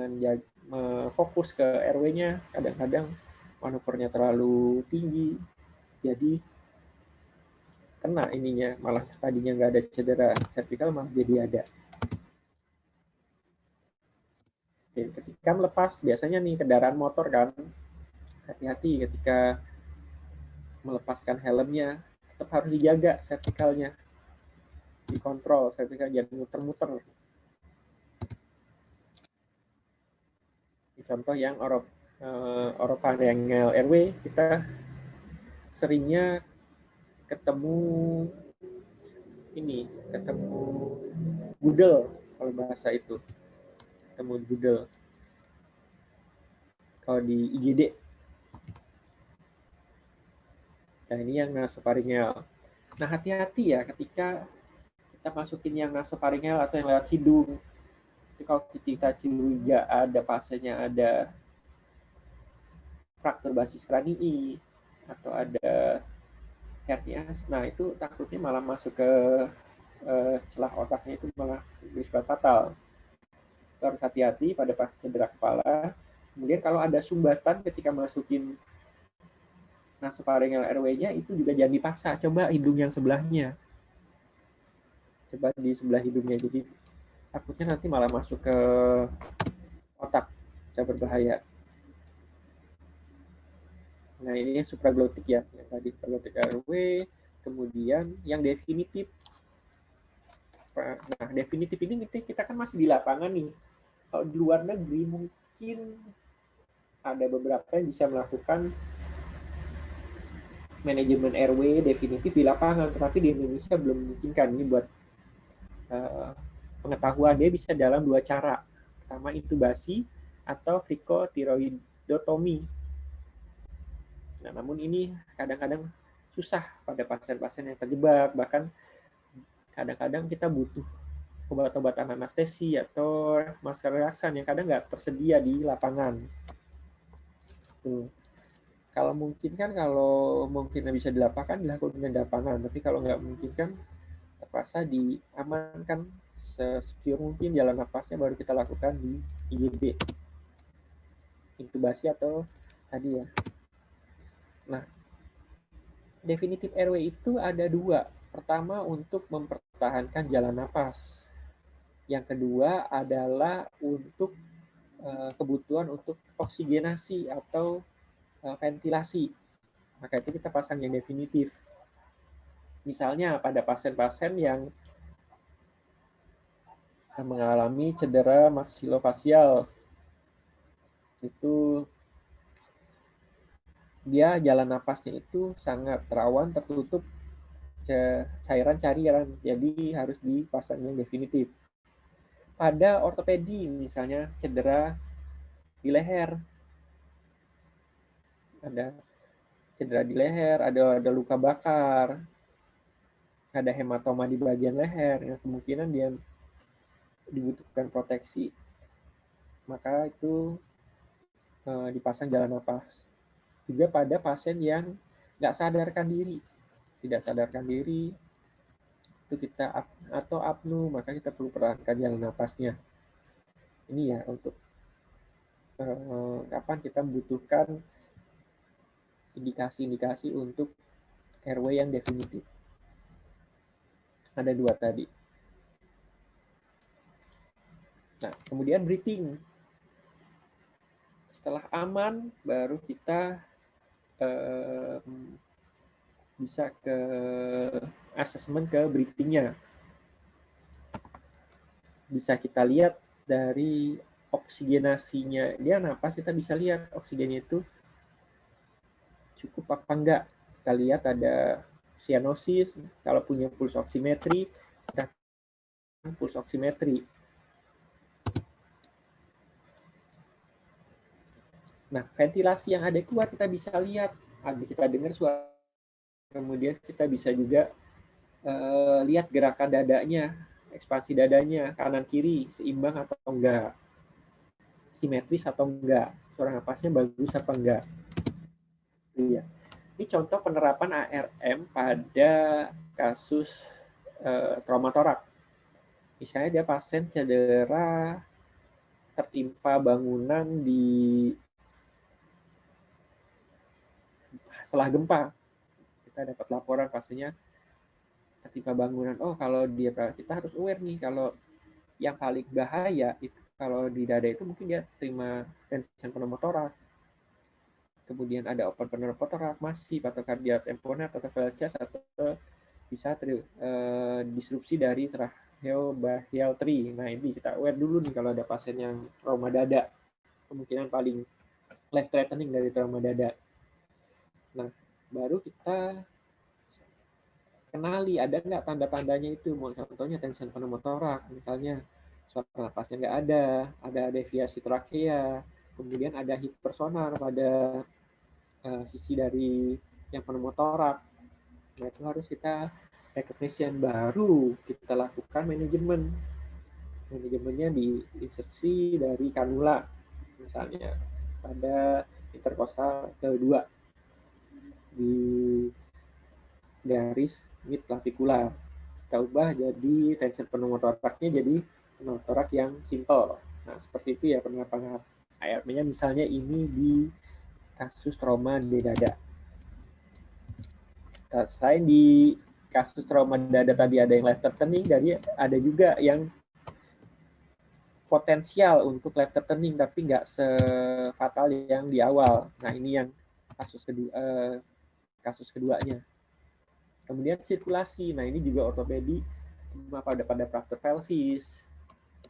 fokus ke airway-nya, kadang-kadang manuvernya terlalu tinggi, jadi kena ininya, malah tadinya nggak ada cedera cervical malah jadi ada. Oke, ketika melepas, biasanya nih kendaraan motor kan, hati-hati ketika melepaskan helmnya, tetap harus dijaga cervicalnya, dikontrol cervical, jangan muter-muter. Contoh yang orofaringeal airway, kita seringnya ketemu gudel, kalau bahasa itu, ketemu gudel kalau di IGD. Nah, ini yang nasofaringeal. Nah, hati-hati ya ketika kita masukin yang nasofaringeal atau yang lewat hidung. Itu kalau kita curiga ada pasiennya ada fraktur basis kranii atau ada hernia, nah itu takutnya malah masuk ke celah otaknya, itu malah berisiko fatal. Kita harus hati-hati pada pasien cedera kepala. Kemudian kalau ada sumbatan ketika masukin nasofaringeal airway-nya, itu juga jangan dipaksa. Coba hidung yang sebelahnya. Coba di sebelah hidungnya. Jadi takutnya nanti malah masuk ke otak. Bisa berbahaya. Nah, ini yang supraglottik ya. Yang tadi supraglottik airway. Kemudian yang definitif. Nah, definitif ini kita kan masih di lapangan nih. Kalau di luar negeri mungkin ada beberapa yang bisa melakukan manajemen airway definitif di lapangan, tetapi di Indonesia belum memungkinkan. Ini buat pengetahuan, dia bisa dalam dua cara. Pertama intubasi atau cricotiroidotomy. Nah, namun ini kadang-kadang susah pada pasien-pasien yang terjebak, bahkan kadang-kadang kita butuh obat-obatan anestesi atau masker relaksan yang kadang nggak tersedia di lapangan. Kalau mungkin bisa di lapangan, dilakukan di lapangan, tapi kalau nggak mungkin kan terpaksa diamankan secure mungkin jalan nafasnya, baru kita lakukan di IGD, intubasi atau tadi ya. Nah, definitif airway itu ada dua. Pertama untuk mempertahankan jalan nafas. Yang kedua adalah untuk kebutuhan untuk oksigenasi atau ventilasi. Maka itu kita pasang yang definitif. Misalnya pada pasien-pasien yang mengalami cedera maksilofacial. Itu dia jalan napasnya itu sangat rawan tertutup cairan-cairan, jadi harus dipasang yang definitif. Pada ortopedi misalnya cedera di leher, ada cedera di leher, ada luka bakar, ada hematoma di bagian leher, yang kemungkinan dia dibutuhkan proteksi, maka itu dipasang jalan napas. Juga pada pasien yang nggak sadarkan diri, tidak sadarkan diri, itu kita atau apnu, maka kita perlu perhatikan jalan napasnya. Ini ya untuk kapan kita membutuhkan indikasi-indikasi untuk airway yang definitif. Ada 2 tadi. Nah, kemudian breathing. Setelah aman, baru kita bisa ke asesmen ke breathing-nya. Bisa kita lihat dari oksigenasinya. Dia napas, kita bisa lihat oksigennya itu cukup apa enggak. Kita lihat ada cyanosis, kalau punya pulse oximetry, kita pulse oximetry. Nah, ventilasi yang adekuat kita bisa lihat, kita dengar suara, kemudian kita bisa juga lihat gerakan dadanya, ekspansi dadanya, kanan kiri seimbang atau enggak, simetris atau enggak, suara napasnya bagus apa enggak. Iya. Ini contoh penerapan ARM pada kasus trauma torak. Misalnya dia pasien cedera tertimpa bangunan setelah gempa. Kita dapat laporan pastinya tertimpa bangunan. Oh, kalau kita harus aware nih, kalau yang paling bahaya itu kalau di dada itu mungkin dia terima tension pneumotorak. Kemudian ada open pneumotorak masif atau cardiac tamponade atau VLCS atau bisa disrupsi dari tracheobronchial tree. Nah, ini kita aware dulu nih kalau ada pasien yang trauma dada. Kemungkinan paling life threatening dari trauma dada. Nah, baru kita kenali ada nggak tanda-tandanya itu. Contohnya tension pneumotorak, misalnya suara napasnya nggak ada deviasi trakea, kemudian ada hipersonar pada sisi dari yang pneumotorak. Nah, itu harus kita recognition, baru kita lakukan manajemen. Manajemennya di insersi dari kanula, misalnya pada interkostal kedua di garis mid clavikular. Kita ubah jadi tension pneumotoraknya jadi pneumotorak yang simple. Nah, seperti itu ya penerapan ARM-nya. Misalnya ini di kasus trauma di dada. Selain di kasus trauma dada tadi ada yang life threatening, jadi ada juga yang potensial untuk life threatening tapi nggak sefatal yang di awal. Nah, ini yang kasus keduanya. Kemudian sirkulasi. Nah, ini juga ortopedi pada fraktur pelvis,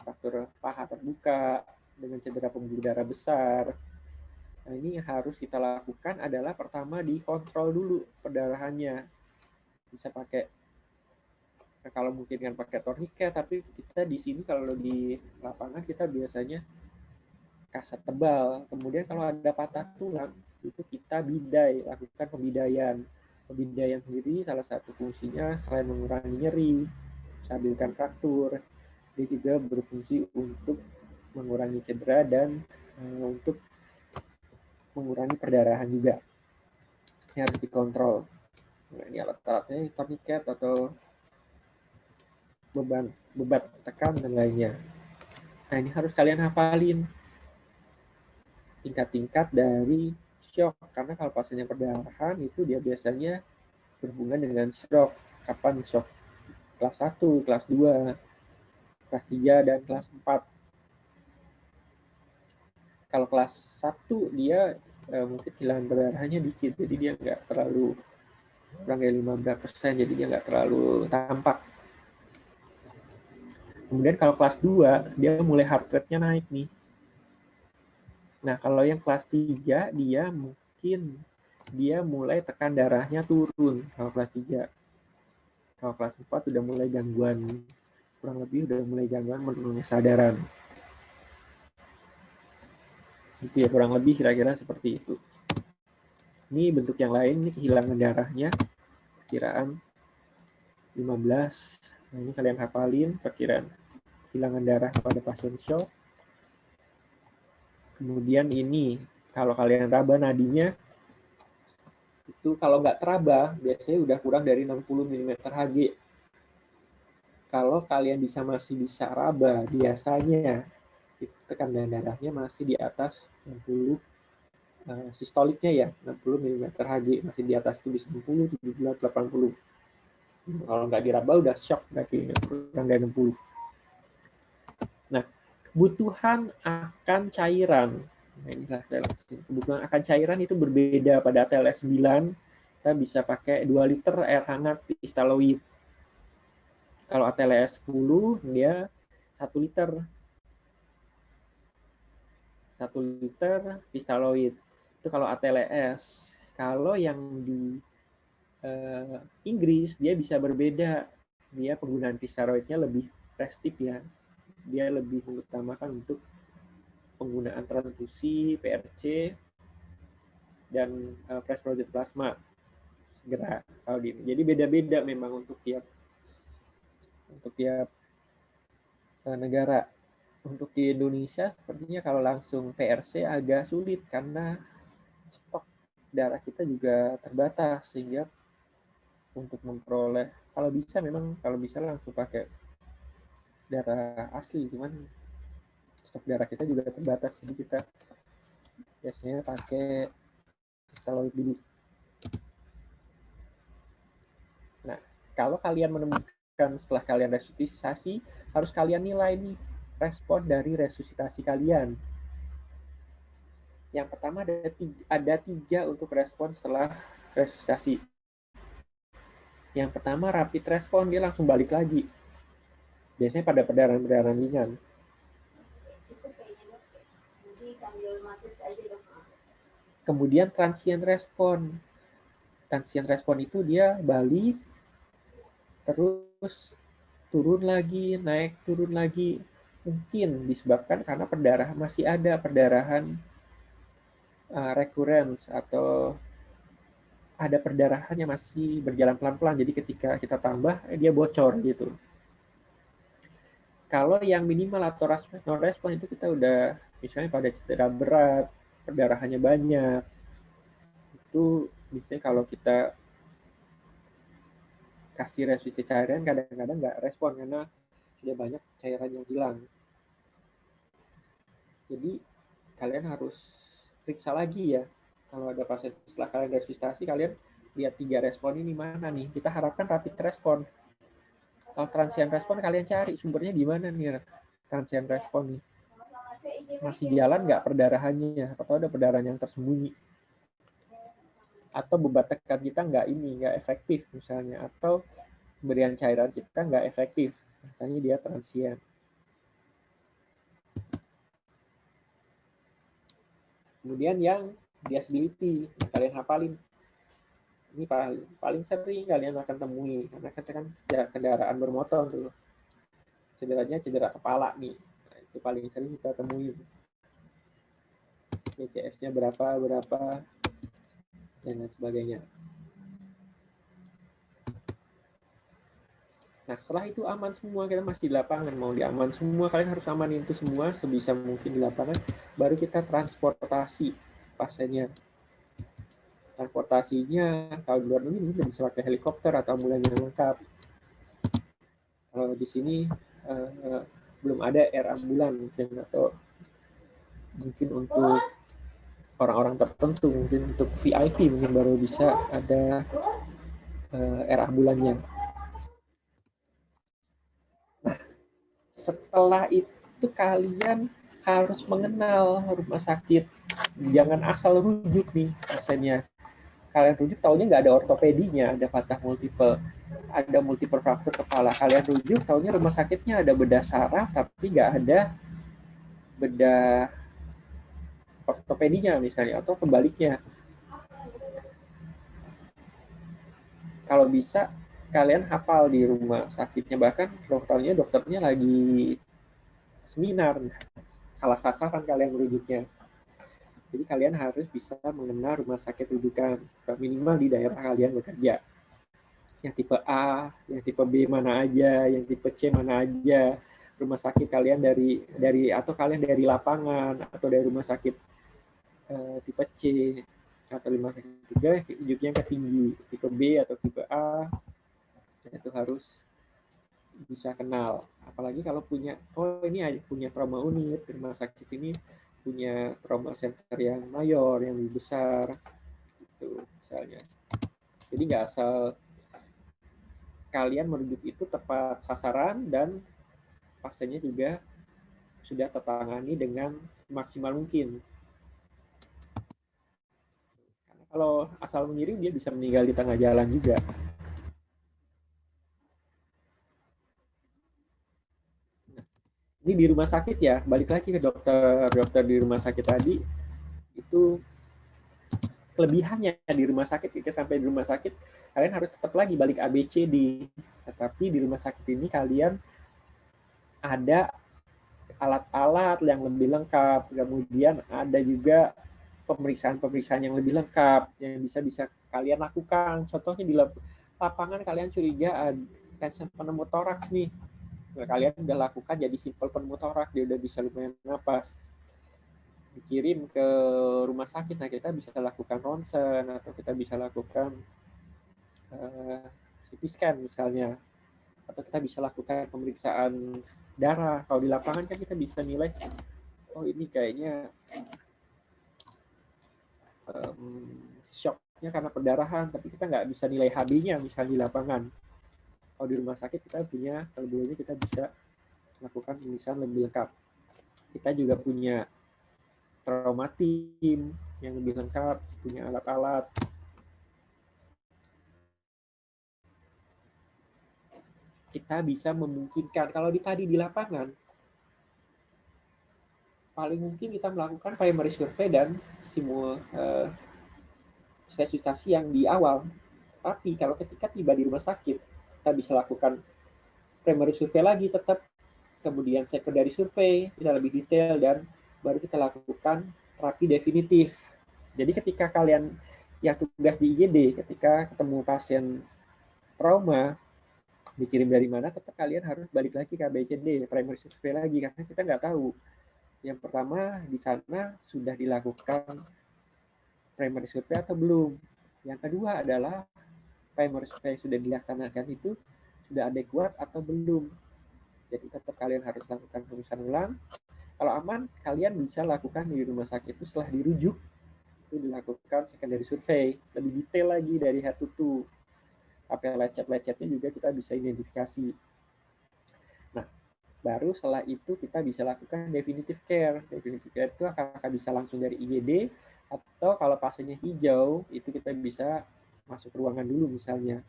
fraktur paha terbuka dengan cedera pembuluh darah besar. Nah, ini yang harus kita lakukan adalah pertama dikontrol dulu perdarahannya. Bisa pakai, kalau mungkin kan pakai tourniquet, tapi kita di sini kalau di lapangan kita biasanya kaset tebal. Kemudian kalau ada patah tulang, itu kita bidai, lakukan pembidaian. Pembidaian sendiri salah satu fungsinya selain mengurangi nyeri, stabilkan fraktur, dia juga berfungsi untuk mengurangi cedera dan untuk mengurangi perdarahan juga. Ini harus dikontrol. Nah, ini alat-alatnya tourniquet atau beban tekan dan lainnya. Nah, ini harus kalian hafalin tingkat-tingkat dari shock, karena kalau pasiennya perdarahan itu dia biasanya berhubungan dengan shock. Kapan shock? Kelas 1, kelas 2, kelas 3, dan kelas 4. Kalau kelas 1 dia mungkin kehilangan perdarahannya dikit, jadi dia nggak terlalu, kurang dari 15%, jadi dia nggak terlalu tampak. Kemudian kalau kelas 2, dia mulai heart rate-nya naik nih. Nah, kalau yang kelas 3, dia mulai tekan darahnya turun kalau kelas 3. Kalau kelas 4 udah mulai gangguan, kurang lebih udah mulai gangguan menurunnya kesadaran. Itu ya, kurang lebih kira-kira seperti itu. Ini bentuk yang lain, ini kehilangan darahnya, perkiraan 15. Nah, ini kalian hafalin perkiraan kehilangan darah pada pasien shock. Kemudian ini, kalau kalian raba nadinya, itu kalau nggak teraba, biasanya udah kurang dari 60 mm Hg. Kalau kalian masih bisa raba, biasanya tekanan darahnya masih di atas 60, sistoliknya ya, 60 mm Hg, masih di atas itu, di 90, 70, 80. Kalau nggak diraba udah shock, berarti kurang dari 60. Nah, kebutuhan akan cairan. Nah, inilah kebutuhan akan cairan itu berbeda. Pada TLS 9, kita bisa pakai 2 liter air hangat kristaloid. Kalau ATLS 10, dia 1 liter. 1 liter kristaloid. Itu kalau ATLS. Kalau yang di Inggris, dia bisa berbeda. Dia penggunaan kristaloidnya lebih restriktif ya. Dia lebih mengutamakan untuk penggunaan transfusi, PRC, dan fresh frozen plasma segera. Jadi beda-beda memang untuk tiap negara. Untuk di Indonesia sepertinya kalau langsung PRC agak sulit karena stok darah kita juga terbatas, sehingga untuk memperoleh, kalau bisa langsung pakai darah asli, cuman stok darah kita juga terbatas, jadi kita biasanya pakai kristaloid dulu. Nah, kalau kalian menemukan setelah kalian resusitasi, harus kalian nilai nih respon dari resusitasi kalian. Yang pertama ada 3 untuk respon setelah resusitasi. Yang pertama rapid respon, dia langsung balik lagi. Biasanya pada perdarahan ringan. Kemudian transient respon. Transient respon itu dia balik, terus turun lagi, naik, turun lagi. Mungkin disebabkan karena masih ada perdarahan recurrence, atau ada perdarahan yang masih berjalan pelan-pelan. Jadi ketika kita tambah, dia bocor gitu. Kalau yang minimal atau non respon itu kita udah, misalnya pada cedera berat, perdarahannya banyak, itu biasanya kalau kita kasih resusitasi cairan kadang-kadang nggak respon karena sudah banyak cairan yang hilang. Jadi kalian harus periksa lagi ya. Kalau ada pasien setelah kalian resusitasi, kalian lihat 3 respon ini mana nih. Kita harapkan rapid respon. Kalau transient respon, kalian cari sumbernya di mana nih transient respon nih. Masih jalan nggak perdarahannya, atau ada perdarahan yang tersembunyi, atau beban tekan kita nggak efektif misalnya, atau pemberian cairan kita nggak efektif, makanya dia transient. Kemudian yang disability, kalian hafalin. Ini paling sering kalian akan temui, karena kan kendaraan bermotor tuh, cederanya cedera kepala nih. Nah, itu paling sering kita temui. BCS-nya berapa, dan lain sebagainya. Nah, setelah itu aman semua, kita masih di lapangan, mau diaman semua, kalian harus amanin itu semua sebisa mungkin di lapangan, baru kita transportasi pasiennya. Transportasinya, kalau di luar negeri kita bisa pakai helikopter atau ambulan yang lengkap. Kalau di sini belum ada air ambulan mungkin, atau mungkin untuk orang-orang tertentu, mungkin untuk VIP mungkin baru bisa ada air ambulannya. Nah, setelah itu kalian harus mengenal rumah sakit. Jangan asal rujuk nih pasiennya. kalian rujuk taunya nggak ada ortopedinya, ada patah multiple, ada multiple fraktur kepala. Kalian rujuk taunya rumah sakitnya ada bedah saraf tapi nggak ada bedah ortopedinya misalnya, atau kebaliknya. Kalau bisa kalian hafal di rumah sakitnya, bahkan dokternya lagi seminar, salah sasaran kalian merujuknya. Jadi kalian harus bisa mengenal rumah sakit rujukan minimal di daerah kalian bekerja. Yang tipe A, yang tipe B mana aja, yang tipe C mana aja. Rumah sakit kalian dari atau kalian dari lapangan atau dari rumah sakit tipe C atau rumah sakit 3 rujuknya yang tinggi. Tipe B atau tipe A itu harus bisa kenal. Apalagi kalau punya, oh ini punya trauma unit, rumah sakit ini punya trauma center yang mayor, yang lebih besar, gitu misalnya. Jadi nggak asal kalian merujuk itu tepat sasaran dan pasiennya juga sudah tertangani dengan maksimal mungkin. Karena kalau asal mengirim dia bisa meninggal di tengah jalan juga. Ini di rumah sakit ya, balik lagi ke dokter di rumah sakit tadi, itu kelebihannya di rumah sakit. Ketika sampai di rumah sakit kalian harus tetap lagi balik ABCD, tetapi di rumah sakit ini kalian ada alat-alat yang lebih lengkap, kemudian ada juga pemeriksaan-pemeriksaan yang lebih lengkap yang bisa kalian lakukan. Contohnya di lapangan kalian curiga tension pneumotoraks nih, nah, kalian udah lakukan jadi simple pneumotoraks, dia udah bisa lumayan napas, dikirim ke rumah sakit. Nah, kita bisa lakukan ronsen atau kita bisa lakukan CT scan misalnya, atau kita bisa lakukan pemeriksaan darah. Kalau di lapangan kan kita bisa nilai, oh ini kayaknya shocknya karena perdarahan, tapi kita nggak bisa nilai HB-nya misalnya di lapangan. Kalau di rumah sakit kita punya, kelebihannya kita bisa melakukan pemeriksaan lebih lengkap. Kita juga punya trauma team yang lebih lengkap, punya alat-alat. Kita bisa memungkinkan, kalau tadi di lapangan, paling mungkin kita melakukan primary survey dan resusitasi yang di awal. Tapi kalau ketika tiba di rumah sakit, kita bisa lakukan primary survey lagi tetap, kemudian secondary survey, kita lebih detail, dan baru kita lakukan terapi definitif. Jadi ketika kalian yang tugas di IGD, ketika ketemu pasien trauma, dikirim dari mana, tetap kalian harus balik lagi ke ABCD, primary survey lagi, karena kita nggak tahu. Yang pertama, di sana sudah dilakukan primary survey atau belum. Yang kedua adalah primary survey sudah dilaksanakan itu sudah adekuat atau belum. Jadi tetap kalian harus lakukan pemeriksaan ulang. Kalau aman, kalian bisa lakukan di rumah sakit itu setelah dirujuk, itu dilakukan secondary survey, lebih detail lagi dari head to toe. Apa lecet-lecetnya juga kita bisa identifikasi. Nah, baru setelah itu kita bisa lakukan definitive care. Definitive care itu apakah bisa langsung dari IGD, atau kalau pasiennya hijau, itu kita bisa masuk ruangan dulu misalnya.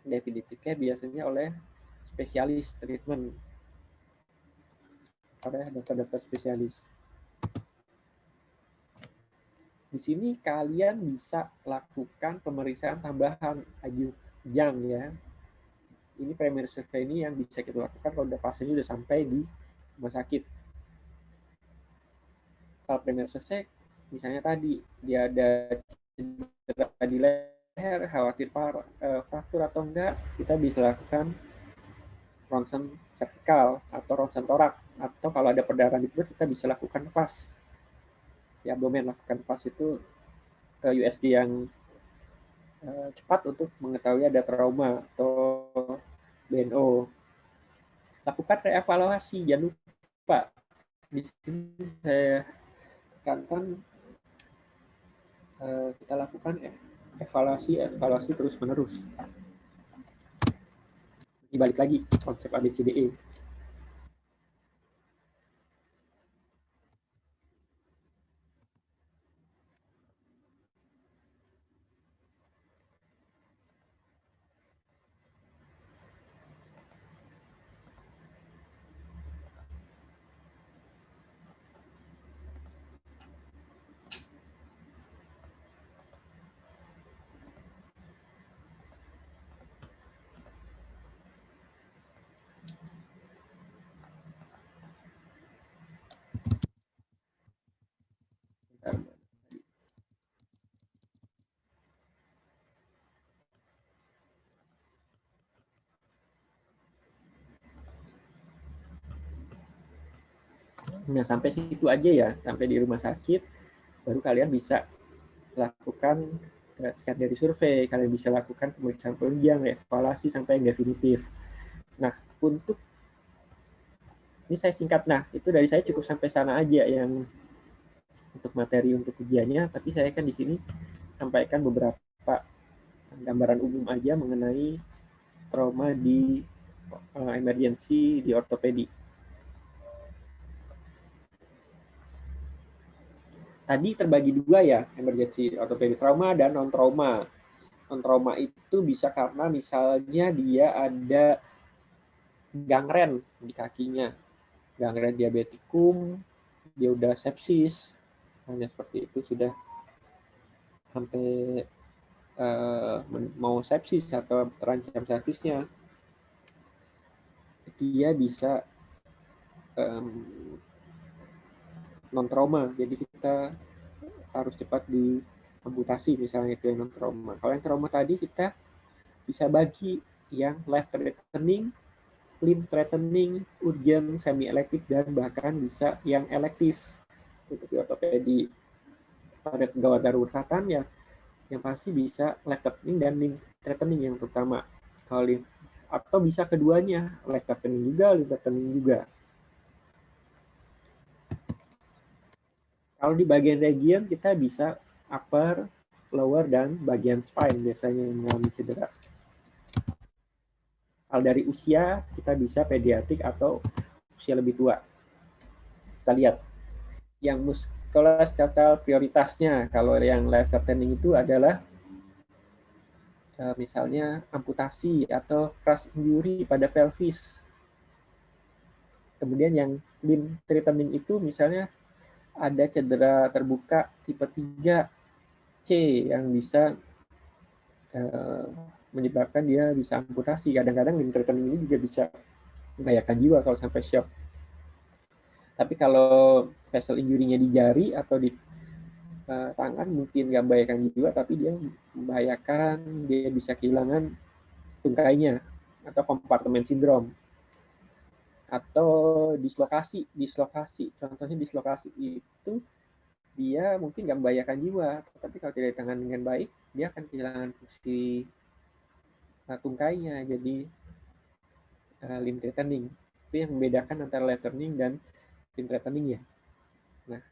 Definitive care biasanya oleh spesialis treatment, oleh dokter-dokter spesialis. Di sini kalian bisa lakukan pemeriksaan tambahan adjunct ya. Ini primary survey ini yang bisa kita lakukan kalau pasiennya sudah sampai di rumah sakit. Kalau primary survey, misalnya tadi dia ada cedera di leher, khawatir fraktur atau enggak, kita bisa lakukan ronsen servikal atau ronsen torak, atau kalau ada perdarahan di perut kita bisa lakukan PAS di abdomen. Lakukan PAS itu USG yang cepat untuk mengetahui ada trauma atau BNO. Lakukan reevaluasi, jangan lupa di sini saya tekankan kita lakukan evaluasi terus menerus. Dibalik lagi konsep ABCDE. Nah, sampai situ aja ya, sampai di rumah sakit, baru kalian bisa lakukan scan dari survei, kalian bisa lakukan pemeriksaan penunjang, evaluasi sampai yang definitif. Nah, untuk ini saya singkat, nah itu dari saya cukup sampai sana aja yang untuk materi untuk ujiannya, tapi saya kan di sini sampaikan beberapa gambaran umum aja mengenai trauma di emergency di ortopedi. Tadi terbagi dua ya, emergency ortopedi, trauma dan non trauma. Non trauma itu bisa karena misalnya dia ada gangren di kakinya, gangren diabetikum, dia udah sepsis, hanya seperti itu sudah sampai mau sepsis atau terancam sepsisnya, dia bisa non trauma, jadi kita harus cepat di amputasi misalnya, itu yang non trauma. Kalau yang trauma tadi kita bisa bagi yang life threatening, limb threatening, urgent, semi elektif, dan bahkan bisa yang elektif untuk di ortopedi. Pada gawat daruratan ya yang pasti bisa life threatening dan limb threatening yang terutama. Kalau atau bisa keduanya, life threatening juga, limb threatening juga. Kalau di bagian region kita bisa upper, lower, dan bagian spine biasanya yang mengalami cedera. Kalau dari usia kita bisa pediatrik atau usia lebih tua. Kita lihat yang muskuloskeletal prioritasnya. Kalau yang life threatening itu adalah misalnya amputasi atau crush injury pada pelvis. Kemudian yang limb threatening itu misalnya ada cedera terbuka tipe 3C yang bisa menyebabkan dia bisa amputasi. Kadang-kadang limb threatening ini juga bisa membahayakan jiwa kalau sampai shock. Tapi kalau vessel injury-nya di jari atau di tangan mungkin nggak membahayakan jiwa, tapi dia membahayakan, dia bisa kehilangan tungkainya atau kompartemen sindrom atau dislokasi. Contohnya dislokasi itu dia mungkin nggak membahayakan jiwa, tapi kalau tidak ditangani dengan baik dia akan kehilangan fungsi tungkainya, jadi limb threatening. Itu yang membedakan antara life threatening dan limb threatening ya. Nah,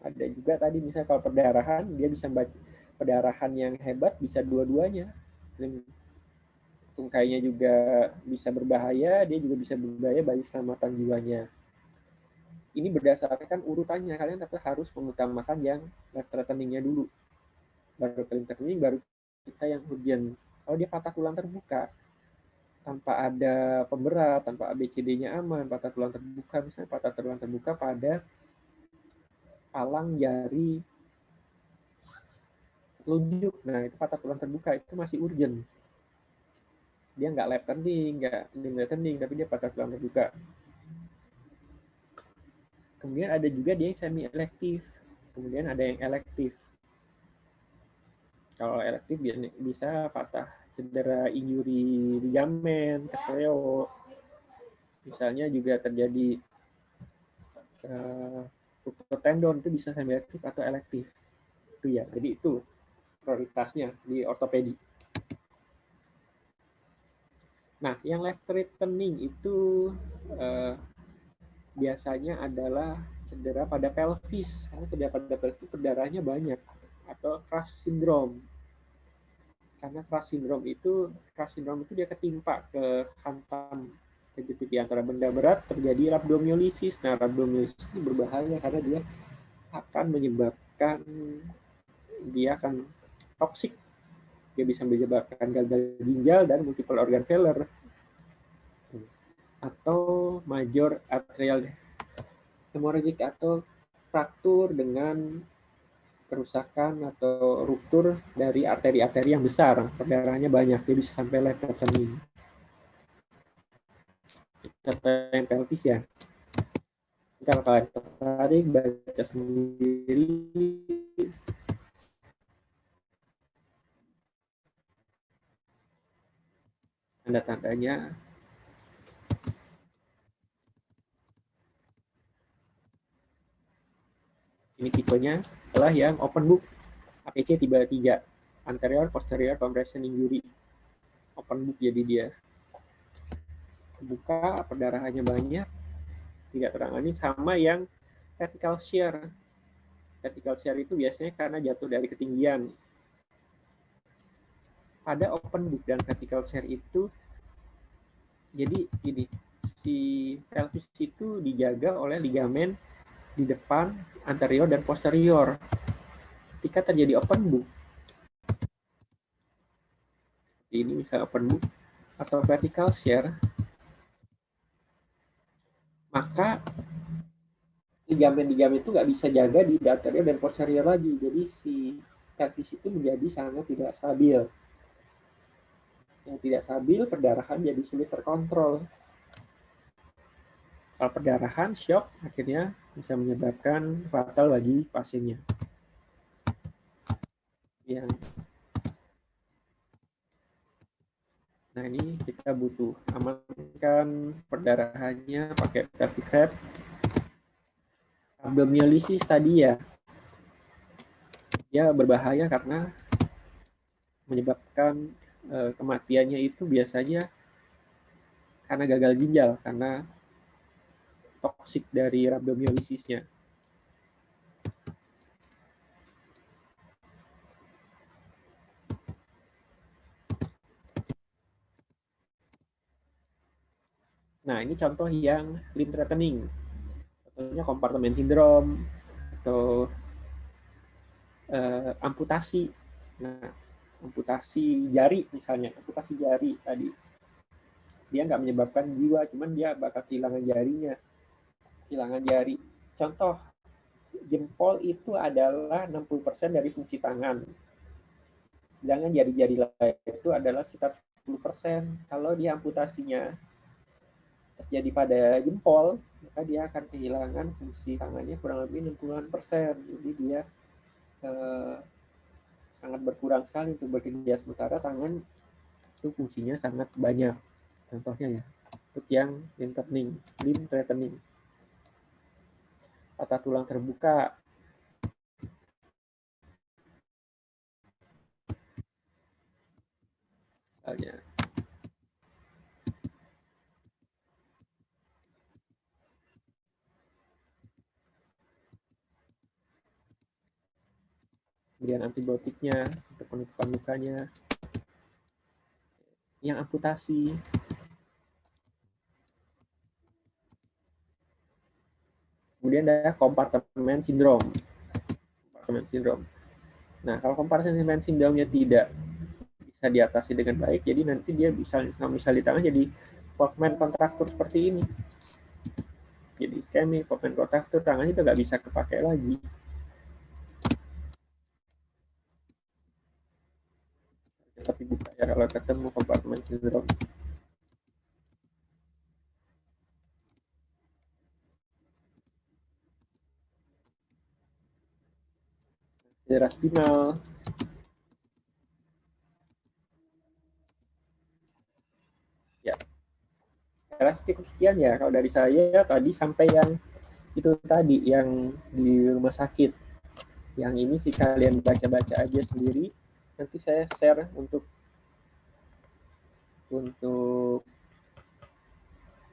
ada juga tadi misalnya kalau perdarahan, dia bisa perdarahan yang hebat bisa dua-duanya. Tungkainya juga bisa berbahaya, dia juga bisa berbahaya bagi keselamatan jiwanya. Ini berdasarkan urutannya, kalian tapi harus mengutamakan yang life threatening-nya dulu. Baru limb threatening, baru kita yang urgent. Kalau dia patah tulang terbuka, tanpa ada pemberat, tanpa ABCD-nya aman, patah tulang terbuka, misalnya patah tulang terbuka pada palang jari telunjuk, nah itu patah tulang terbuka, itu masih urgent. Dia nggak life threatening, nggak limb threatening, tapi dia patah tulang terbuka. Kemudian ada juga dia yang semi elektif, kemudian ada yang elektif. Kalau elektif bisa patah cedera injury ligamen, kesleo, misalnya juga terjadi ruptur tendon, itu bisa semi elektif atau elektif. Itu ya, jadi itu prioritasnya di ortopedi. Nah, yang life threatening itu biasanya adalah cedera pada pelvis. Karena cedera pada pelvis itu perdarahannya banyak. Atau crush syndrome. Karena crush syndrome itu dia ketimpa, ke hantam di antara benda berat, terjadi rhabdomyolysis. Nah, rhabdomyolysis ini berbahaya karena dia akan menyebabkan, dia akan toksik. Dia bisa menyebabkan gagal ginjal dan multiple organ failure. Atau major arterial hemorrhagic atau fraktur dengan kerusakan atau ruptur dari arteri-arteri yang besar, perdarahannya banyak, dia bisa sampai life threatening. Kita yang pelvis ya. Kalau kalian tertarik baca sendiri, tanda-tandanya. Ini tipenya adalah yang open book, APC tipe 3, anterior posterior compression injury. Open book jadi dia. Buka, perdarahannya banyak, tidak terangani, sama yang vertical shear. Vertical shear itu biasanya karena jatuh dari ketinggian. Pada open book dan vertical shear itu, jadi ini, si pelvis itu dijaga oleh ligamen di depan, anterior, dan posterior. Ketika terjadi open book, ini misalnya open book atau vertical shear, maka ligamen-ligamen itu nggak bisa jaga di anterior dan posterior lagi. Jadi si pelvis itu menjadi sangat tidak stabil. Yang tidak stabil, perdarahan jadi sulit terkontrol. Kalau perdarahan, shock, akhirnya bisa menyebabkan fatal bagi pasiennya. Nah, ini kita butuh amankan perdarahannya pakai Perticap. Abdomyolysis tadi ya, dia berbahaya karena menyebabkan kematiannya itu biasanya karena gagal ginjal, karena toksik dari rhabdomyolysisnya. Nah, ini contoh yang limb threatening. Contohnya compartment syndrome atau amputasi. Nah, amputasi jari misalnya, amputasi jari tadi. Dia nggak menyebabkan jiwa, cuman dia bakal kehilangan jarinya. Kehilangan jari. Contoh, jempol itu adalah 60% dari fungsi tangan. Sedangkan jari-jari lain itu adalah sekitar 10%. Kalau dia amputasinya terjadi pada jempol, maka dia akan kehilangan fungsi tangannya kurang lebih 60%. Jadi dia sangat berkurang sekali untuk bekerja, sementara tangan itu fungsinya sangat banyak. Contohnya ya, untuk yang limb threatening, patah tulang terbuka, misalnya. Kemudian antibiotiknya untuk penutupan lukanya. Yang amputasi, kemudian ada compartment syndrome. Nah, kalau compartment syndrome-nya tidak bisa diatasi dengan baik, jadi nanti dia bisa di tangan jadi Volkmann kontraktur seperti ini. Jadi iskemik, Volkmann kontraktur, tangannya udah nggak bisa kepakai lagi. Tapi buka ya kalau ketemu compartment syndrome. Cedera spinal. Ya, saya rasa cukup sekian ya kalau dari saya tadi, sampai yang itu tadi yang di rumah sakit. Yang ini sih kalian baca-baca aja sendiri. Nanti saya share untuk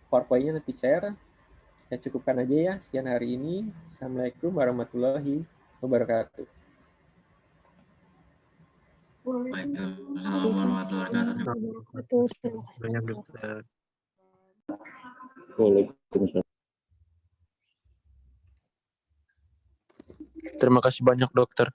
PowerPoint-nya, nanti share. Saya cukupkan aja ya sekian hari ini. Assalamualaikum warahmatullahi wabarakatuh. Waalaikumsalam warahmatullahi wabarakatuh. Terima kasih banyak, dokter. Terima kasih banyak, dokter.